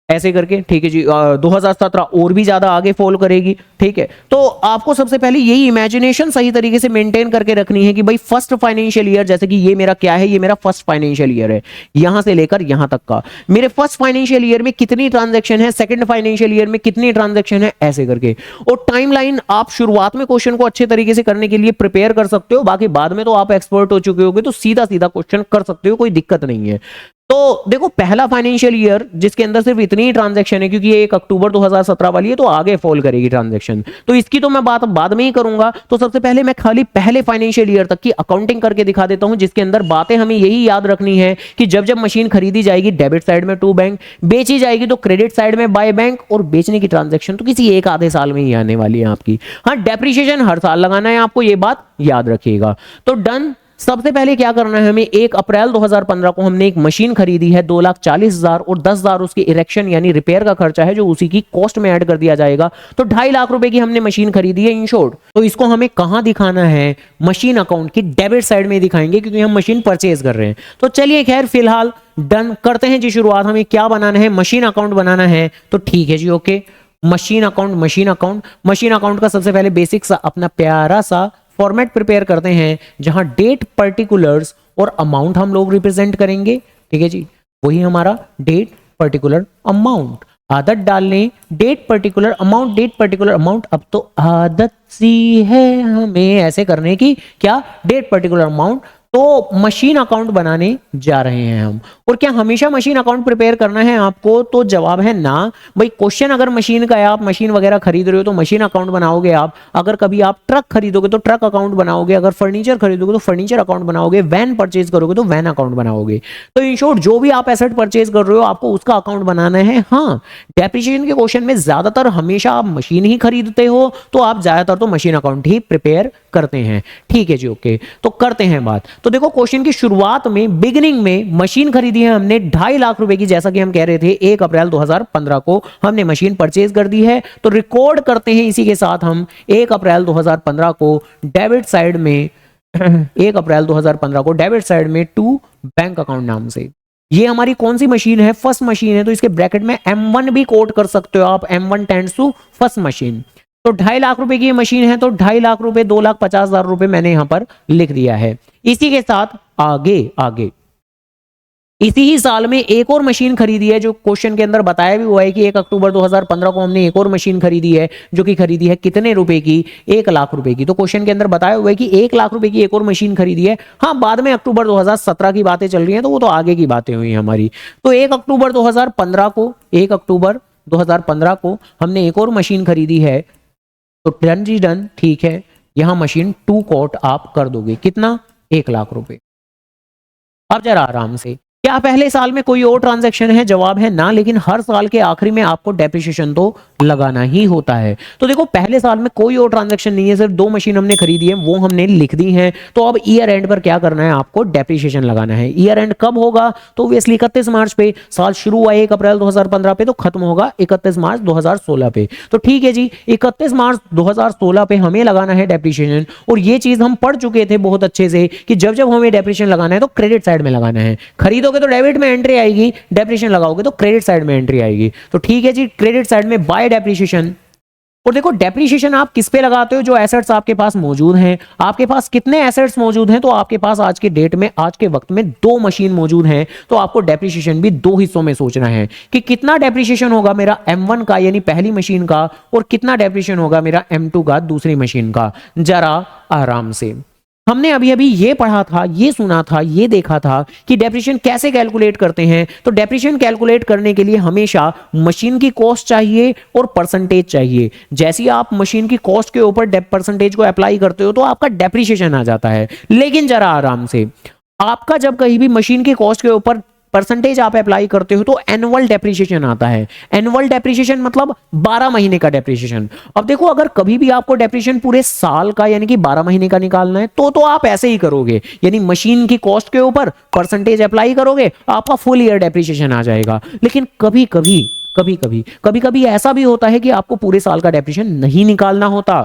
ऐसे करके, ठीक है जी। 2017 और भी ज्यादा आगे फॉल करेगी, ठीक है। तो आपको सबसे पहले यही इमेजिनेशन सही तरीके से मेंटेन करके रखनी है कि भाई फर्स्ट फाइनेंशियल ईयर, जैसे कि ये मेरा क्या है, ये मेरा फर्स्ट फाइनेंशियल ईयर है, यहां से लेकर यहां तक का मेरे फर्स्ट फाइनेंशियल ईयर में कितनी ट्रांजैक्शन है, सेकंड फाइनेंशियल ईयर में कितनी ट्रांजैक्शन है, ऐसे करके। और टाइमलाइन आप शुरुआत में क्वेश्चन को अच्छे तरीके से करने के लिए प्रिपेयर कर सकते हो, बाकी बाद में तो आप एक्सपर्ट हो चुके होगे, तो सीधा सीधा क्वेश्चन कर सकते हो, कोई दिक्कत नहीं है। तो देखो पहला फाइनेंशियल ईयर जिसके अंदर सिर्फ इतनी ही ट्रांजैक्शन है, क्योंकि ये 1 अक्टूबर 2017 वाली है, तो आगे फॉल करेगी ट्रांजैक्शन, तो इसकी तो मैं बात बाद में ही करूंगा। तो सबसे पहले मैं खाली पहले फाइनेंशियल ईयर तक की अकाउंटिंग करके दिखा देता हूं, जिसके अंदर बातें हमें यही याद रखनी है कि जब जब मशीन खरीदी जाएगी डेबिट साइड में टू बैंक, बेची जाएगी तो क्रेडिट साइड में बाय बैंक, और बेचने की ट्रांजैक्शन तो किसी एक आधे साल में ही आने वाली है आपकी। हाँ, डेप्रिसिएशन हर साल लगाना है आपको, ये बात याद रखिएगा। तो डन। सबसे पहले क्या करना है हमें, 1 अप्रैल 2015 को हमने एक मशीन खरीदी है 2,40,000 और 10,000 उसके इरेक्शन यानी रिपेयर का खर्चा है, जो उसी की कॉस्ट में ऐड कर दिया जाएगा। तो 2.5 लाख रुपए की हमने मशीन खरीदी है इन शॉर्ट। तो इसको हमें कहां दिखाना है, मशीन अकाउंट की डेबिट साइड में दिखाएंगे, क्योंकि हम मशीन परचेज कर रहे हैं। तो चलिए खैर फिलहाल डन करते हैं जी शुरुआत। हमें क्या बनाना है, मशीन अकाउंट बनाना है। तो ठीक है जी, okay. Machine account, machine account का सबसे पहले बेसिक सा अपना प्यारा सा फॉर्मेट प्रिपेयर करते हैं, जहां डेट, पर्टिकुलर्स और अमाउंट हम लोग रिप्रेजेंट करेंगे, ठीक है जी। वही हमारा डेट, पर्टिकुलर, अमाउंट। आदत डाल लें, date particular amount, date particular amount. अब तो आदत सी है हमें ऐसे करने की, क्या, डेट पर्टिकुलर अमाउंट। तो मशीन अकाउंट बनाने जा रहे हैं हम। और क्या हमेशा मशीन अकाउंट प्रिपेयर करना है आपको, तो जवाब है ना भाई। क्वेश्चन अगर मशीन का है, आप मशीन वगैरह खरीद रहे हो तो मशीन अकाउंट बनाओगे आप। अगर कभी आप ट्रक खरीदोगे तो ट्रक अकाउंट बनाओगे, अगर फर्नीचर खरीदोगे तो फर्नीचर अकाउंट बनाओगे, वैन परचेज करोगे तो वैन अकाउंट बनाओगे। तो इन शॉर्ट जो भी आप एसेट परचेज कर रहे हो आपको उसका अकाउंट बनाना है। हाँ, डेप्रिसिएशन के क्वेश्चन में ज्यादातर हमेशा आप मशीन ही खरीदते हो, तो आप ज्यादातर तो मशीन अकाउंट ही प्रिपेयर करते हैं, ठीक है जी, ओके। तो करते हैं बात। तो देखो क्वेश्चन की शुरुआत में, बिगिनिंग में मशीन खरीदी है हमने 2.5 लाख रुपए की, जैसा कि हम कह रहे थे 1 अप्रैल 2015 को हमने मशीन परचेज कर दी है। तो रिकॉर्ड करते हैं इसी के साथ हम 1 अप्रैल 2015 को डेबिट साइड में 1 अप्रैल 2015 को डेबिट साइड में टू बैंक अकाउंट नाम से। ये हमारी कौन सी मशीन है, फर्स्ट मशीन है, तो इसके ब्रैकेट में M1 भी कोट कर सकते हो आप, M1 tends to first machine. तो 2.5 लाख रुपए की मशीन है, तो 2.5 लाख रुपए 2,50,000 रुपए मैंने यहां पर लिख दिया है। इसी के साथ आगे इसी ही साल में एक और मशीन खरीदी है, जो क्वेश्चन के अंदर बताया भी हुआ है कि 1 अक्टूबर 2015 को हमने एक और मशीन खरीदी है, जो कि खरीदी है कितने रुपए की, 1 लाख रुपए की। तो क्वेश्चन के अंदर बताया हुआ है कि 1 लाख रुपए की एक और मशीन खरीदी है। हाँ, बाद में अक्टूबर 2017 की बातें चल रही हैं, तो वो तो आगे की बातें हुई हमारी। तो 1 अक्टूबर 2015 को हमने एक और मशीन खरीदी है। तो डन जी डन, ठीक है। यहां मशीन टू कोट आप कर दोगे, कितना, 1 लाख रुपए। अब जरा आराम से, क्या पहले साल में कोई और ट्रांजैक्शन है, जवाब है ना। लेकिन हर साल के आखिरी में आपको डेप्रिसिएशन तो लगाना ही होता है। तो देखो पहले साल में कोई और ट्रांजैक्शन नहीं है, सिर्फ 2 मशीन हमने खरीदी है, वो हमने लिख दी है। तो अब ईयर एंड पर क्या करना है, आपको डेप्रिसिएशन लगाना है। ईयर एंड कब होगा, तो ऑब्वियसली 31 मार्च पे। साल शुरू हुआ 1 अप्रैल 2015 पे, तो खत्म होगा 31 मार्च 2016 पे। तो ठीक है जी, 31 मार्च 2016 पे हमें लगाना है डेप्रिसिएशन। और ये चीज हम पढ़ चुके थे बहुत अच्छे से कि जब जब हमें डेप्रिसिएशन लगाना है तो क्रेडिट साइड में लगाना है। खरीदोगे तो डेबिट में एंट्री आएगी, डेप्रिसिएशन लगाओगे तो क्रेडिट साइड में एंट्री आएगी। तो ठीक है जी, क्रेडिट साइड में बाय डेप्रिसिएशन। और देखो डेप्रिसिएशन आप किस पे लगाते हो, जो एसेट्स आपके पास मौजूद हैं। आपके पास कितने एसेट्स मौजूद हैं, तो आपके पास आज के डेट में, आज के वक्त में 2 मशीन मौजूद हैं। तो आपको डेप्रिसिएशन भी 2 हिस्सों में सोचना है कि कितना डेप्रिसिएशन होगा मेरा M1 का यानी पहली मशीन का, और कितना डेप्रिसिएशन होगा मेरा M2 का दूसरी मशीन का। जरा आराम से, हमने अभी अभी ये पढ़ा था, ये सुना था, ये देखा था कि डेप्रिसिएशन कैसे कैलकुलेट करते हैं। तो डेप्रिसिएशन कैलकुलेट करने के लिए हमेशा मशीन की कॉस्ट चाहिए और परसेंटेज चाहिए। जैसे ही आप मशीन की कॉस्ट के ऊपर परसेंटेज को अप्लाई करते हो तो आपका डेप्रिसिएशन आ जाता है। लेकिन जरा आराम से, आपका जब कहीं भी मशीन की कॉस्ट के ऊपर परसेंटेज आप अप्लाई करते हो तो एनुअल डेप्रिसिएशन आता है। एनुअल डेप्रिसिएशन मतलब 12 महीने का डेप्रिसिएशन। अब देखो अगर कभी भी आपको डेप्रिसिएशन पूरे साल का यानी कि 12 महीने का निकालना है तो आप ऐसे ही करोगे, यानी मशीन की कॉस्ट के ऊपर परसेंटेज अप्लाई करोगे, आपका फुल ईयर डेप्रिसिएशन आ जाएगा। लेकिन कभी कभी ऐसा भी होता है कि आपको पूरे साल का डेप्रिसिएशन नहीं निकालना होता।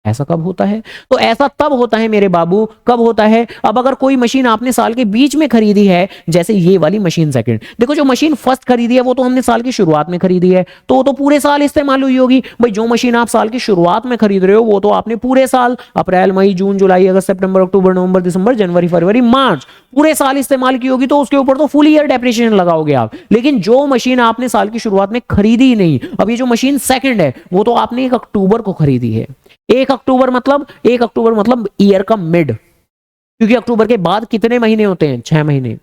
ऐसा कब होता है? तो ऐसा तब होता है मेरे बाबू, कब होता है? अब अगर कोई मशीन आपने साल के बीच में खरीदी है, जैसे ये वाली मशीन सेकंड, देखो जो मशीन फर्स्ट खरीदी है वो तो हमने साल की शुरुआत में खरीदी है, तो वो तो पूरे साल इस्तेमाल हुई होगी। भाई जो मशीन आप साल की शुरुआत में खरीद रहे हो वो तो आपने पूरे साल, अप्रैल मई जून जुलाई अगस्त सितंबर अक्टूबर नवंबर दिसंबर जनवरी फरवरी मार्च, पूरे साल इस्तेमाल की होगी, तो उसके ऊपर तो फुल ईयर डेप्रिसिएशन लगाओगे आप। लेकिन जो मशीन आपने साल की शुरुआत में खरीदी ही नहीं, अब ये जो मशीन सेकंड है वो तो आपने 1 अक्टूबर को खरीदी है। 1 अक्टूबर मतलब ईयर का मिड, क्योंकि अक्टूबर के बाद कितने महीने होते हैं? 6 महीने।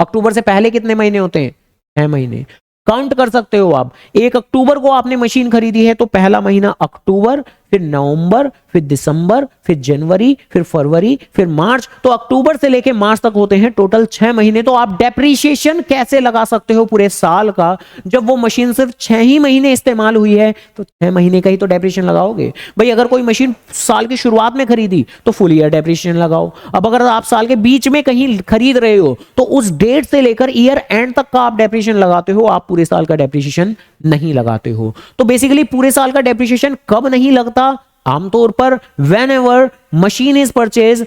अक्टूबर से पहले कितने महीने होते हैं? 6 महीने। काउंट कर सकते हो आप। 1 अक्टूबर को आपने मशीन खरीदी है तो पहला महीना अक्टूबर, फिर नवंबर, फिर दिसंबर, फिर जनवरी, फिर फरवरी, फिर मार्च, तो अक्टूबर से लेके मार्च तक होते हैं टोटल 6 महीने। तो आप डेप्रीशिएशन कैसे लगा सकते हो पूरे साल का, जब वो मशीन सिर्फ 6 ही महीने इस्तेमाल हुई है, तो 6 महीने का ही तो डेप्रीशिएशन लगाओगे। भाई अगर कोई मशीन साल की शुरुआत में खरीदी तो फुल ईयर डेप्रीशिएशन लगाओ। अब अगर आप साल के बीच में कहीं खरीद रहे हो तो उस डेट से लेकर ईयर एंड तक का आप डेप्रीशिएशन लगाते हो, आप पूरे साल का डेप्रीशिएशन नहीं लगाते हो। तो बेसिकली पूरे साल का डेप्रीशिएशन कब नहीं लगता? आमतौर पर when ever machine is purchase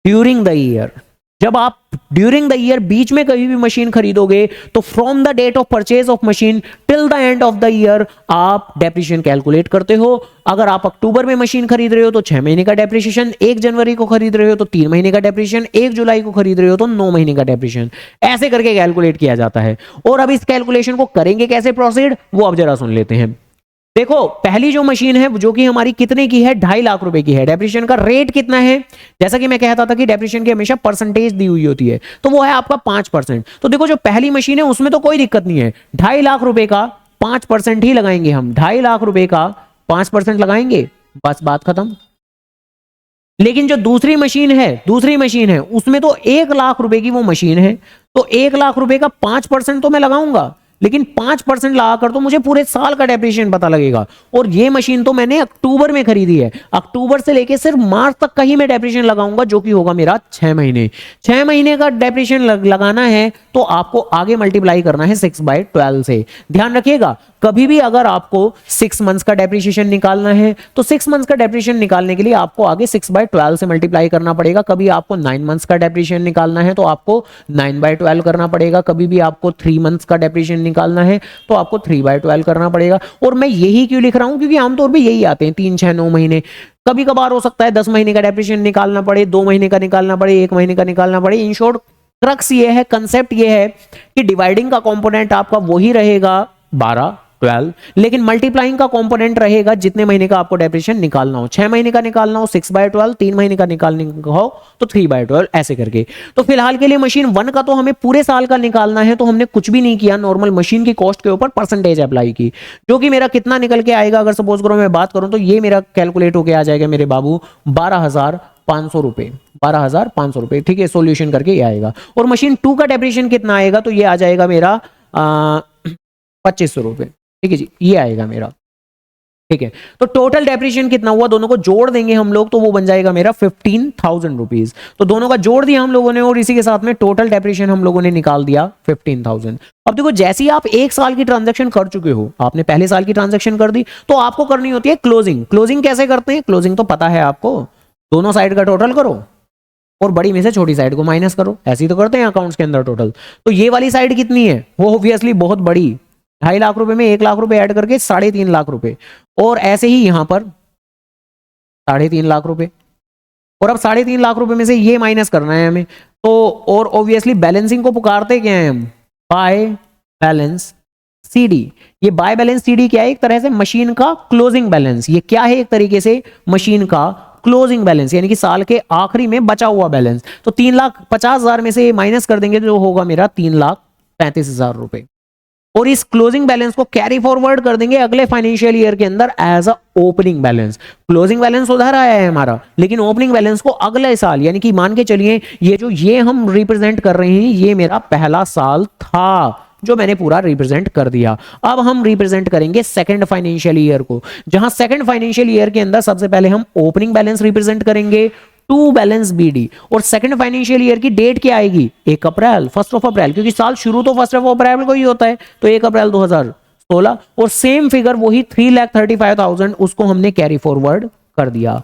during the year. जब आप ड्यूरिंग द ईयर बीच में कभी भी मशीन खरीदोगे तो from the date of purchase of machine till the end of the year आप डेप्रिसिएशन कैलकुलेट करते हो। अगर आप अक्टूबर में मशीन खरीद रहे हो तो 6 महीने का डेप्रिसिएशन, 1 जनवरी को खरीद रहे हो तो 3 महीने का डेप्रिसिएशन, 1 जुलाई को खरीद रहे हो तो 9 महीने का डेप्रिसिएशन, ऐसे करके कैलकुलेट किया जाता है। और अब इस कैलकुलेशन को करेंगे कैसे प्रोसीड, वो अब जरा सुन लेते हैं। देखो पहली जो मशीन है जो कि हमारी कितने की है, 2.5 लाख रुपए की है। डेप्रिसिएशन का रेट कितना है? जैसा कि मैं कहता था कि डेप्रिसिएशन की हमेशा परसेंटेज दी हुई होती है, तो वो है आपका 5%। तो देखो जो पहली मशीन है उसमें तो कोई दिक्कत नहीं है, 2.5 लाख रुपए का 5% ही लगाएंगे हम। 2.5 लाख रुपए का 5% लगाएंगे, बस बात खत्म। लेकिन जो दूसरी मशीन है उसमें तो 1 लाख रुपए की वो मशीन है, तो 1 लाख रुपए का 5% तो मैं लगाऊंगा, लेकिन 5% लगाकर तो मुझे पूरे साल का डेप्रिसिएशन पता लगेगा। और ये मशीन तो मैंने अक्टूबर में खरीदी है, अक्टूबर से लेके सिर्फ मार्च तक का ही मैं डेप्रिसिएशन लगाऊंगा, जो कि होगा मेरा 6 महीने। 6 महीने का डेप्रिसिएशन लगाना है तो आपको आगे मल्टीप्लाई करना है 6/12 से। ध्यान रखिएगा, कभी भी अगर आपको 6 मंथ्स का डेप्रिसिएशन निकालना है तो 6 मंथ्स का डेप्रिसिएशन निकालने के लिए आपको आगे 6/12 से मल्टीप्लाई करना पड़ेगा। कभी आपको 9 मंथ्स का डेप्रिसिएशन निकालना है तो आपको 9/12 करना पड़ेगा। कभी भी आपको 3 मंथ्स का डेप्रिसिएशन निकालना है तो आपको 3/12 करना पड़ेगा। और मैं यही क्यों लिख रहा हूं, क्योंकि आमतौर पर यही आते हैं 3, 6, 9 महीने। कभी कभार हो सकता है 10 महीने का डेप्रिसिएशन निकालना पड़े, 2 महीने का निकालना पड़े, 1 महीने का निकालना पड़े। इन शॉर्ट क्रक्स ये है, कंसेप्ट ये है कि डिवाइडिंग का कंपोनेंट आपका वही रहेगा 12, 12, लेकिन मल्टीप्लाइंग का कंपोनेंट रहेगा जितने महीने का आपको डेप्रिसिएशन निकालना हो। 6 महीने का निकालना हो 6/12, 3 महीने का निकालने का हो तो 3/12, ऐसे करके। तो फिलहाल के लिए मशीन 1 का तो हमें पूरे साल का निकालना है, तो हमने कुछ भी नहीं किया, नॉर्मल मशीन की कॉस्ट के ऊपर परसेंटेज अप्लाई की, जो कि मेरा कितना निकल के आएगा, अगर सपोज करो मैं बात करूं तो ये मेरा कैलकुलेट होके आ जाएगा मेरे बाबू 12,500 रुपए, 12,500 रुपए। ठीक है, सोल्यूशन करके ये आएगा। और मशीन 2 का डेप्रिसिएशन कितना आएगा, तो ये आ जाएगा मेरा 2500 रुपए। ठीक है जी, ये आएगा मेरा। ठीक है, तो टोटल डेप्रिसिएशन कितना हुआ, दोनों को जोड़ देंगे हम लोग तो वो बन जाएगा मेरा 15,000 रुपीज। तो दोनों का जोड़ दिया हम लोगों ने और इसी के साथ में टोटल डेप्रिसिएशन हम लोगों ने निकाल दिया 15,000। अब देखो जैसे ही आप 1 साल की ट्रांजैक्शन कर चुके हो, आपने पहले साल की ट्रांजैक्शन कर दी, तो आपको करनी होती है क्लोजिंग। क्लोजिंग कैसे करते हैं? क्लोजिंग तो पता है आपको, दोनों साइड का टोटल करो और बड़ी में से छोटी साइड को माइनस करो, ऐसे ही तो करते हैं अकाउंट्स के अंदर टोटल। तो ये वाली साइड कितनी है, वो ऑब्वियसली बहुत बड़ी, 2.5 लाख रुपए में 1 लाख रुपए ऐड करके 3.5 लाख रुपए, और ऐसे ही यहां पर 3.5 लाख रुपए। और अब 3.5 लाख रुपए में से ये माइनस करना है हमें, तो और ऑब्वियसली बैलेंसिंग को पुकारते क्या है हम, बाय बैलेंस सीडी। ये बाय बैलेंस सीडी क्या है, एक तरह से मशीन का क्लोजिंग बैलेंस। ये क्या है, एक तरीके से मशीन का क्लोजिंग बैलेंस, यानी कि साल के आखिरी में बचा हुआ बैलेंस। तो 3,50,000 में से माइनस कर देंगे तो होगा मेरा 3,35,000 रुपए। और इस क्लोजिंग बैलेंस को कैरी फॉरवर्ड कर देंगे अगले फाइनेंशियल ईयर के अंदर as a opening balance. Closing balance उधर आया है हमारा, लेकिन ओपनिंग बैलेंस को अगले साल, यानी कि मान के चलिए ये हम रिप्रेजेंट कर रहे हैं, ये मेरा पहला साल था जो मैंने पूरा रिप्रेजेंट कर दिया। अब हम रिप्रेजेंट करेंगे सेकंड फाइनेंशियल ईयर को, जहां सेकंड फाइनेंशियल ईयर के अंदर सबसे पहले हम ओपनिंग बैलेंस रिप्रेजेंट करेंगे, टू बैलेंस बीडी। और सेकंड फाइनेंशियल ईयर की डेट क्या आएगी, 1 अप्रैल, 1 अप्रैल, क्योंकि साल शुरू तो 1 अप्रैल को ही होता है, तो 1 अप्रैल 2016। और सेम फिगर वही 3,35,000 उसको हमने कैरी फॉरवर्ड कर दिया।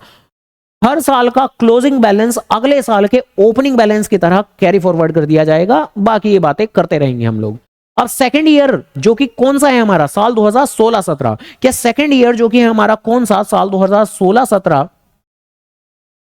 हर साल का क्लोजिंग बैलेंस अगले साल के ओपनिंग बैलेंस की तरह कैरी फॉरवर्ड कर दिया जाएगा। बाकी ये बातें करते रहेंगे हम लोग। अब सेकंड ईयर जो कि कौन सा है हमारा, साल 2016-17, क्या सेकंड ईयर जो कि है हमारा कौन सा, साल 2016-17,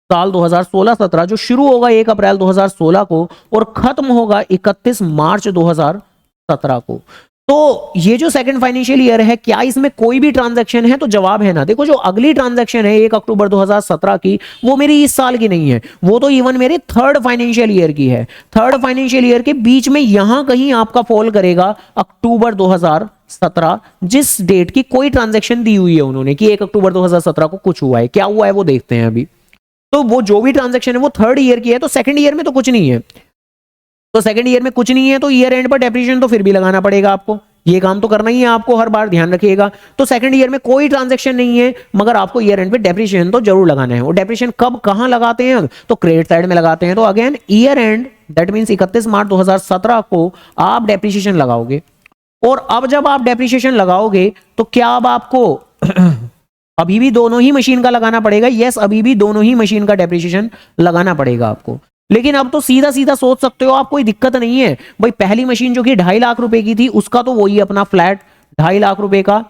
साल 2016-17 जो शुरू होगा 1 अप्रैल 2016 को और खत्म होगा 31 मार्च 2017 को। तो ये जो सेकंड फाइनेंशियल ईयर है, क्या इसमें कोई भी ट्रांजैक्शन है? तो जवाब है ना। देखो जो अगली ट्रांजैक्शन है 1 अक्टूबर 2017 की, वो मेरी इस साल की नहीं है, वो तो इवन मेरे थर्ड फाइनेंशियल ईयर की है। थर्ड फाइनेंशियल ईयर के बीच में यहां कहीं आपका फॉल करेगा अक्टूबर 2017, जिस डेट की कोई ट्रांजैक्शन दी हुई है उन्होंने कि 1 अक्टूबर 2017 को कुछ हुआ है। क्या हुआ है वो देखते हैं अभी। तो वो जो भी ट्रांजैक्शन है वो थर्ड ईयर की है, तो सेकंड ईयर में तो कुछ नहीं है। तो सेकंड ईयर में कुछ नहीं है तो ईयर एंड पर डेप्रिसिएशन तो फिर भी लगाना पड़ेगा आपको, ये काम तो करना ही है आपको, हर बार ध्यान रखिएगा। तो सेकंड ईयर में कोई ट्रांजैक्शन नहीं है, मगर आपको ईयर एंड पे डेप्रिसिएशन तो जरूर लगाना है। और डेप्रिसिएशन कब कहां लगाते हैं? तो क्रेडिट साइड में लगाते हैं। तो again year and that means 31 मार्च 2017 को आप डेप्रिसिएशन लगाओगे। और अब जब आप डेप्रिसिएशन लगाओगे तो क्या अब आपको अभी भी दोनों ही मशीन का लगाना पड़ेगा? यस, अभी भी दोनों ही मशीन का डेप्रिसिएशन लगाना पड़ेगा आपको। लेकिन अब तो सीधा सीधा सोच सकते हो आप, कोई दिक्कत नहीं है भाई। पहली मशीन जो कि 2.5 लाख रुपए की थी उसका तो वही अपना फ्लैट 2.5 लाख रुपए का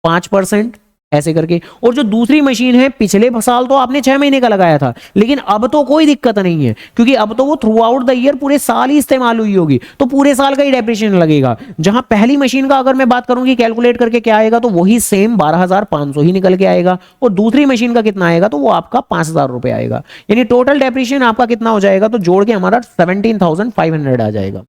5% ऐसे करके। और जो दूसरी मशीन है पिछले साल तो आपने 6 महीने का लगाया था, लेकिन अब तो कोई दिक्कत नहीं है क्योंकि अब तो वो थ्रू आउट द ईयर पूरे साल ही इस्तेमाल हुई होगी, तो पूरे साल का ही डेप्रिसिएशन लगेगा। जहां पहली मशीन का अगर मैं बात करूंगी कैलकुलेट करके क्या आएगा, तो वही सेम 12,500 ही निकल के आएगा। और दूसरी मशीन का कितना आएगा, तो वो आपका 5,000 रुपए आएगा। यानी टोटल डेप्रिसिएशन आपका कितना हो जाएगा, तो जोड़ के हमारा 17,500 आ जाएगा।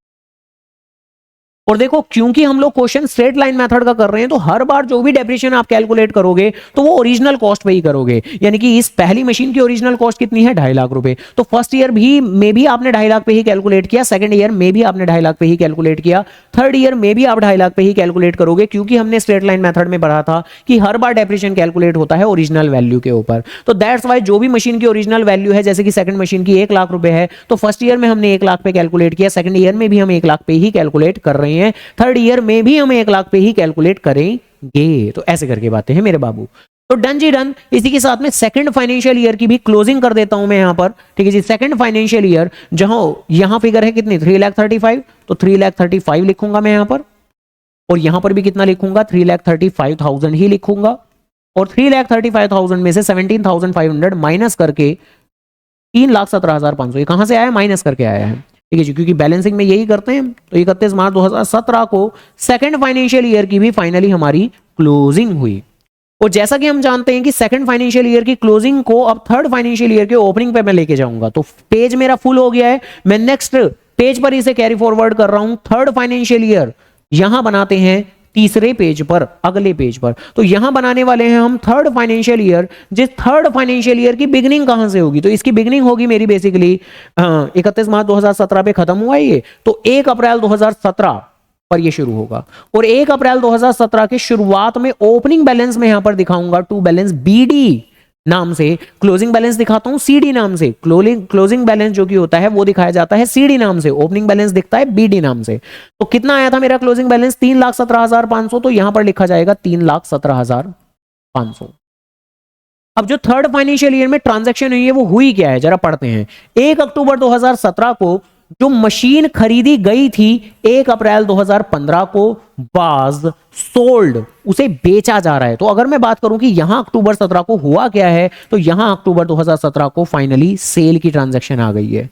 और देखो क्योंकि हम लोग क्वेश्चन स्ट्रेट लाइन मेथड का कर रहे हैं, तो हर बार जो भी डेप्रिसिएशन आप कैलकुलेट करोगे तो वो ओरिजिनल कॉस्ट पे ही करोगे। यानी कि इस पहली मशीन की ओरिजिनल कॉस्ट कितनी है, 2.5 लाख रुपए। तो फर्स्ट ईयर भी में भी आपने 2.5 लाख पे ही कैलकुलेट किया, सेकंड ईयर में भी आपने 2.5 लाख पे ही कैलकुलेट किया, थर्ड ईयर में भी आप 2.5 लाख पे ही कैलकुलेट करोगे, क्योंकि हमने स्ट्रेट लाइन मेथड में पढ़ा था कि हर बार डेप्रिसिएशन कैलकुलेट होता है ओरिजिनल वैल्यू के ऊपर। तो दैट्स वाई जो भी मशीन की ओरिजिनल वैल्यू है, जैसे कि सेकंड मशीन की 1 लाख रुपए है, तो फर्स्ट ईयर में हमने 1 लाख पे कैलकुलेट किया, सेकंड ईयर में भी हम 1 लाख पे ही कैलकुलेट कर रहे हैं, थर्ड ईयर में भी हम 1 लाख पे ही कैलकुलेट करेंगे। तो ऐसे करके बातें हैं मेरे बाबू। तो डन जी डन। इसी के साथ में सेकंड फाइनेंशियल ईयर की भी क्लोजिंग कर देता हूं मैं यहां पर, ठीक है जी। सेकंड फाइनेंशियल ईयर जहां यहां फिगर है कितनी, 3,35,000, तो 3,35,000 लिखूंगा मैं यहां पर, और यहां पर भी कितना लिखूंगा, 3,35,000 ही लिखूंगा। और 3,35,000 में से 17,500 माइनस करके 3,17,500, ये कहां से आया, माइनस करके आया है, ठीक है जी, क्योंकि बैलेंसिंग में यही करते हैं। तो 31 मार्च 2017 को सेकंड फाइनेंशियल ईयर की भी फाइनली हमारी क्लोजिंग हुई। और जैसा कि हम जानते हैं कि सेकंड फाइनेंशियल ईयर की क्लोजिंग को अब थर्ड फाइनेंशियल ईयर के ओपनिंग पे मैं लेके जाऊंगा। तो पेज मेरा फुल हो गया है, मैं नेक्स्ट पेज पर इसे कैरी फॉरवर्ड कर रहा हूं। थर्ड फाइनेंशियल ईयर यहां बनाते हैं तीसरे पेज पर, अगले पेज पर। तो यहां बनाने वाले हैं हम थर्ड फाइनेंशियल ईयर। जिस थर्ड फाइनेंशियल ईयर की बिगनिंग कहां से होगी, तो इसकी बिगनिंग होगी मेरी बेसिकली 31 मार्च 2017 पे खत्म हुआ ये, तो 1 अप्रैल 2017 पर ये शुरू होगा। और 1 अप्रैल 2017 के शुरुआत में ओपनिंग बैलेंस में यहां पर दिखाऊंगा टू बैलेंस बीडी नाम से, क्लोजिंग बैलेंस दिखाता हूं सीडी नाम से। क्लोजिंग बैलेंस जो कि होता है वो दिखाया जाता है सीडी नाम से, ओपनिंग बैलेंस दिखता है बीडी नाम से। तो कितना आया था मेरा क्लोजिंग बैलेंस, 3,17,500, तो यहां पर लिखा जाएगा 3,17,500। अब जो थर्ड फाइनेंशियल ईयर में ट्रांजैक्शन हुई है वो हुई क्या है, जरा पढ़ते हैं। 1 अक्टूबर 2017 को जो मशीन खरीदी गई थी 1 अप्रैल 2015 को वाज सोल्ड, उसे बेचा जा रहा है। तो अगर मैं बात करूं कि यहां अक्टूबर 17 को हुआ क्या है, तो यहां अक्टूबर 2017 को फाइनली सेल की ट्रांजैक्शन आ गई है।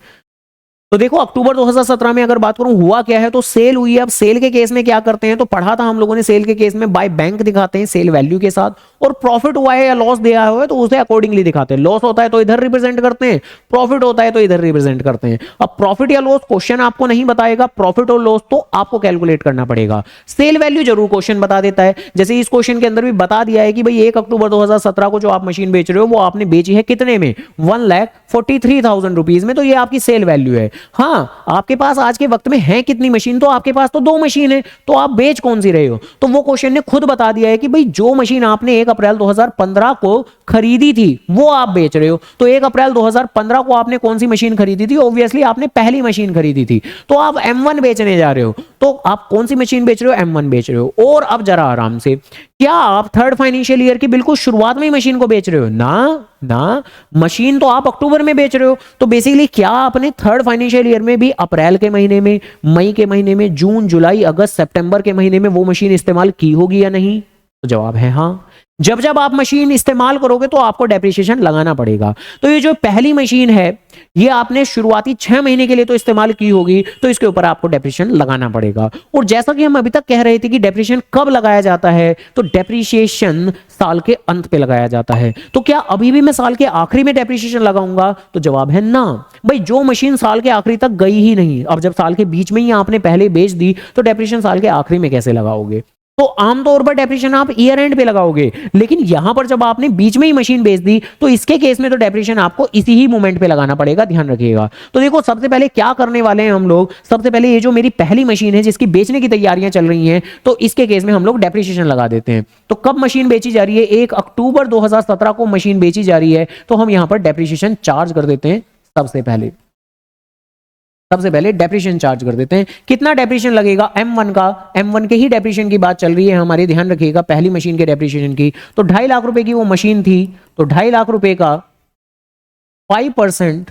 तो देखो अक्टूबर 2017 में अगर बात करूं हुआ क्या है, तो सेल हुई है। अब सेल के केस में क्या करते हैं, तो पढ़ा था हम लोगों ने, सेल के केस में बाय बैंक दिखाते हैं सेल वैल्यू के साथ, और प्रॉफिट हुआ है या लॉस दिया हुआ है तो उसे अकॉर्डिंगली दिखाते हैं। लॉस होता है तो इधर रिप्रेजेंट करते हैं, प्रॉफिट होता है तो इधर रिप्रेजेंट करते हैं। अब प्रॉफिट या लॉस क्वेश्चन आपको नहीं बताएगा, प्रॉफिट और लॉस तो आपको कैलकुलेट करना पड़ेगा। सेल वैल्यू जरूर क्वेश्चन बता देता है, जैसे इस क्वेश्चन के अंदर भी बता दिया है कि भाई 1 अक्टूबर 2017 को जो आप मशीन बेच रहे हो वो आपने बेची है कितने में, 1,43,000 रुपीज में, तो ये आपकी सेल वैल्यू है। हाँ, आपके पास आज के वक्त में है कितनी मशीन, तो आपके पास तो 2 मशीन है, तो आप बेच कौन सी रहे हो, तो वो क्वेश्चन ने खुद बता दिया है कि भाई जो मशीन आपने 1 अप्रैल 2015 को खरीदी थी वो आप बेच रहे हो। तो 1 अप्रैल 2015 को आपने कौन सी मशीन खरीदी थी, ऑब्वियसली आपने पहली मशीन खरीदी थी, तो आप M1 बेचने जा रहे हो। तो आप कौन सी मशीन बेच रहे हो? M1 बेच रहे हो। और अब जरा आराम से, क्या आप थर्ड फाइनेंशियल ईयर की बिल्कुल शुरुआत में ही मशीन को बेच रहे हो? ना ना, मशीन तो आप अक्टूबर में बेच रहे हो। तो बेसिकली क्या आपने थर्ड फाइनेंशियल ईयर में भी अप्रैल के महीने में, मई के महीने में, जून, जुलाई, अगस्त, सितंबर के महीने में वो मशीन इस्तेमाल की होगी या नहीं? तो जवाब है हाँ। जब जब आप मशीन इस्तेमाल करोगे तो आपको डेप्रिसिएशन लगाना पड़ेगा। तो ये जो पहली मशीन है, ये आपने शुरुआती 6 महीने के लिए तो इस्तेमाल की होगी, तो इसके ऊपर आपको डेप्रिसिएशन लगाना पड़ेगा। और जैसा कि हम अभी तक कह रहे थे कि डेप्रिसिएशन कब लगाया जाता है, तो डेप्रिसिएशन साल के अंत पे लगाया जाता है। तो क्या अभी भी मैं साल के आखिरी में डेप्रिसिएशन लगाऊंगा? तो जवाब है ना। भाई जो मशीन साल के आखिरी तक गई ही नहीं, अब जब साल के बीच में ही आपने पहले बेच दी, तो डेप्रिसिएशन साल के आखिरी में कैसे लगाओगे? तो आमतौर पर डेप्रिसिएशन आप ईयर एंड पे लगाओगे, लेकिन यहां पर जब आपने बीच में ही मशीन बेच दी, तो इसके केस में तो डेप्रिसिएशन आपको इसी ही मोमेंट पे लगाना पड़ेगा, ध्यान रखिएगा। तो देखो सबसे पहले क्या करने वाले हैं हम लोग, सबसे पहले ये जो मेरी पहली मशीन है जिसकी बेचने की तैयारियां चल रही हैं, तो इसके केस में हम लोग डेप्रिसिएशन लगा देते हैं। तो कब मशीन बेची जा रही है? 1 अक्टूबर 2017 को मशीन बेची जा रही है, तो हम यहां पर डेप्रिसिएशन चार्ज कर देते हैं। सबसे पहले डेप्रिसिएशन चार्ज कर देते हैं। कितना डेप्रिसिएशन लगेगा? M1 का, M1 के ही डेप्रिसिएशन की बात चल रही है हमारी, ध्यान रखिएगा, पहली मशीन के डेप्रिसिएशन की। तो 2.5 लाख रुपए की वो मशीन थी, तो 2.5 लाख रुपए का 5%,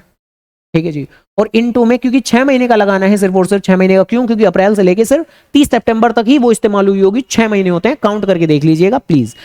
ठीक है जी। और इनटू में, क्योंकि 6 महीने का लगाना है सिर्फ और सिर्फ 6 महीने का, क्यों? क्योंकि अप्रैल से लेके सिर्फ 30 सितंबर तक ही वो इस्तेमाल हुई होगी, 6 महीने होते हैं, काउंट करके देख लीजिएगा प्लीज।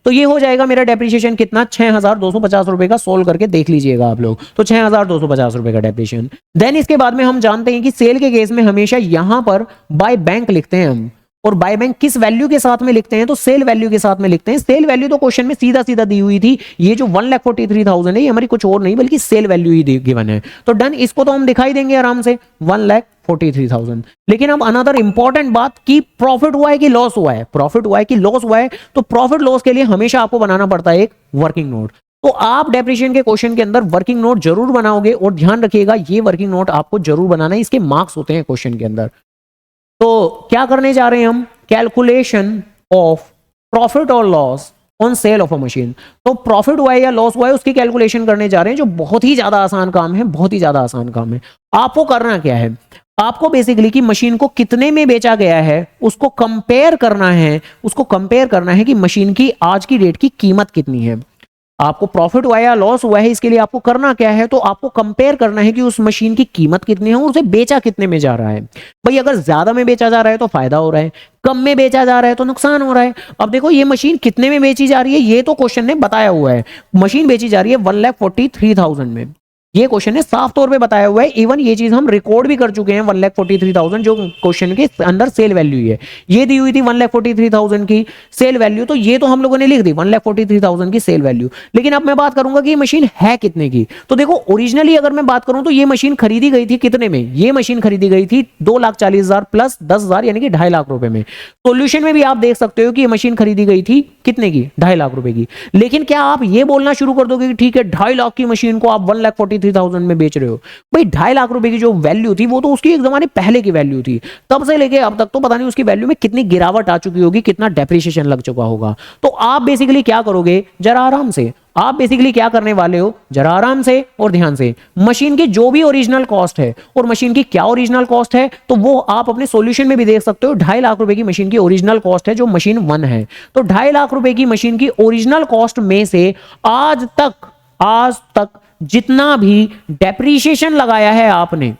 तो ये हो जाएगा मेरा डेप्रिसिएशन कितना? 6,250 रुपए का। सोल्व करके देख लीजिएगा आप लोग, तो 6,250 रुपए का डेप्रिसिएशन। देन इसके बाद में हम जानते हैं कि सेल के केस में हमेशा यहां पर बाय बैंक लिखते हैं हम, और बाय बैंक किस वैल्यू के साथ में लिखते हैं? तो सेल वैल्यू के साथ में लिखते हैं। सेल वैल्यू तो क्वेश्चन में सीधा सीधा दी हुई थी, ये जो 1,43,000 है ये हमारी कुछ और नहीं बल्कि सेल वैल्यू ही गिवन है। तो डन, इसको तो हम दिखाई देंगे आराम से, 1,43,000। लेकिन अब अनदर इंपॉर्टेंट बात कि प्रॉफिट हुआ है कि लॉस हुआ है? प्रॉफिट हुआ है कि लॉस हुआ है? तो प्रॉफिट लॉस के लिए हमेशा आपको बनाना पड़ता है एक वर्किंग नोट। तो आप डेप्रिसिएशन के क्वेश्चन के अंदर वर्किंग नोट जरूर बनाओगे, और ध्यान रखिएगा ये वर्किंग नोट आपको जरूर बनाना है, इसके मार्क्स होते हैं क्वेश्चन के अंदर। तो क्या करने जा रहे हैं हम? कैलकुलेशन ऑफ प्रॉफिट और loss on sale of a machine. तो प्रॉफिट हुआ है या लॉस हुआ है उसकी कैलकुलेशन करने जा रहे हैं, जो बहुत ही ज्यादा आसान काम है, बहुत ही ज्यादा आसान काम है। आपको करना क्या है? आपको बेसिकली कि मशीन को कितने में बेचा गया है उसको कंपेयर करना है, उसको कंपेयर करना है कि मशीन की आज की डेट की कीमत कितनी है। आपको प्रॉफिट हुआ है या लॉस हुआ है, इसके लिए आपको करना क्या है? तो आपको कंपेयर करना है कि उस मशीन की कीमत कितनी है और उसे बेचा कितने में जा रहा है। भाई अगर ज्यादा में बेचा जा रहा है तो फायदा हो रहा है, कम में बेचा जा रहा है तो नुकसान हो रहा है। अब देखो ये मशीन कितने में बेची जा रही है, ये तो क्वेश्चन ने बताया हुआ है। मशीन बेची जा रही है 1,43,000 में, ये क्वेश्चन ने साफ तौर पे बताया हुआ है। इवन ये चीज हम रिकॉर्ड भी कर चुके हैं, 1,43,000 जो क्वेश्चन के अंदर सेल वैल्यू है, ये दी हुई थी 1,43,000 की सेल वैल्यू, तो ये तो हम लोगों ने लिख दी 1,43,000 की सेल वैल्यू। लेकिन अब मैं बात करूंगा कि ये मशीन है कितने की। तो देखो ओरिजिनली अगर मैं बात करूं तो ये मशीन खरीदी गई थी कितने में? ये मशीन खरीदी गई थी 2,40,000 प्लस 10,000 यानी कि 2.5 लाख रुपए में। सोल्यूशन में भी आप देख सकते हो कि ये मशीन खरीदी गई थी कितने की? 2.5 लाख रुपए की। लेकिन क्या आप ये बोलना शुरू कर दोगे कि ठीक है 2.5 लाख की मशीन को आप 1,43,000 में बेच रहे हो? भाई 2.5 लाख रुपए की जो वैल्यू थी वो तो उसकी एक जमाने पहले की वैल्यू थी, तब से लेके अब तक तो पता नहीं उसकी वैल्यू में कितनी गिरावट आ चुकी होगी, कितना डेप्रिसिएशन लग चुका होगा। तो आप बेसिकली क्या करोगे? जरा आराम से, आप बेसिकली क्या करने वाले हो? जरा आराम से और ध्यान से, मशीन की जो भी ओरिजिनल कॉस्ट है, और मशीन की क्या ओरिजिनल कॉस्ट है तो वो आप अपने सॉल्यूशन में भी देख सकते हो। 2.5 लाख रुपए की मशीन की ओरिजिनल कॉस्ट है जो मशीन 1 है। तो 2.5 लाख रुपए की मशीन की ओरिजिनल कॉस्ट में से आज तक जितना भी डेप्रिसिएशन लगाया है आपने,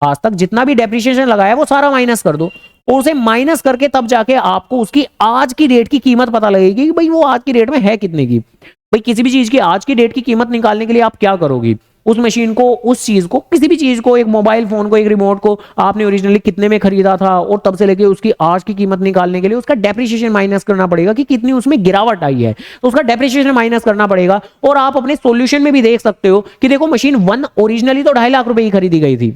आज तक जितना भी डेप्रिसिएशन लगाया वो सारा माइनस कर दो, और उसे माइनस करके तब जाके आपको उसकी आज की डेट की कीमत पता लगेगी कि भाई वो आज की डेट में है कितने की। भाई किसी भी चीज की आज की डेट की कीमत निकालने के लिए आप क्या करोगी? उस मशीन को, उस चीज को, किसी भी चीज को, एक मोबाइल फोन को, एक रिमोट को आपने ओरिजिनली कितने में खरीदा था, और तब से लेके उसकी आज की कीमत निकालने के लिए उसका डेप्रिसिएशन माइनस करना पड़ेगा कि कितनी उसमें गिरावट आई है, तो उसका डेप्रिसिएशन माइनस करना पड़ेगा। और आप अपने सॉल्यूशन में भी देख सकते हो कि देखो मशीन 1 ओरिजिनली तो 2.5 लाख रुपए की खरीदी गई थी।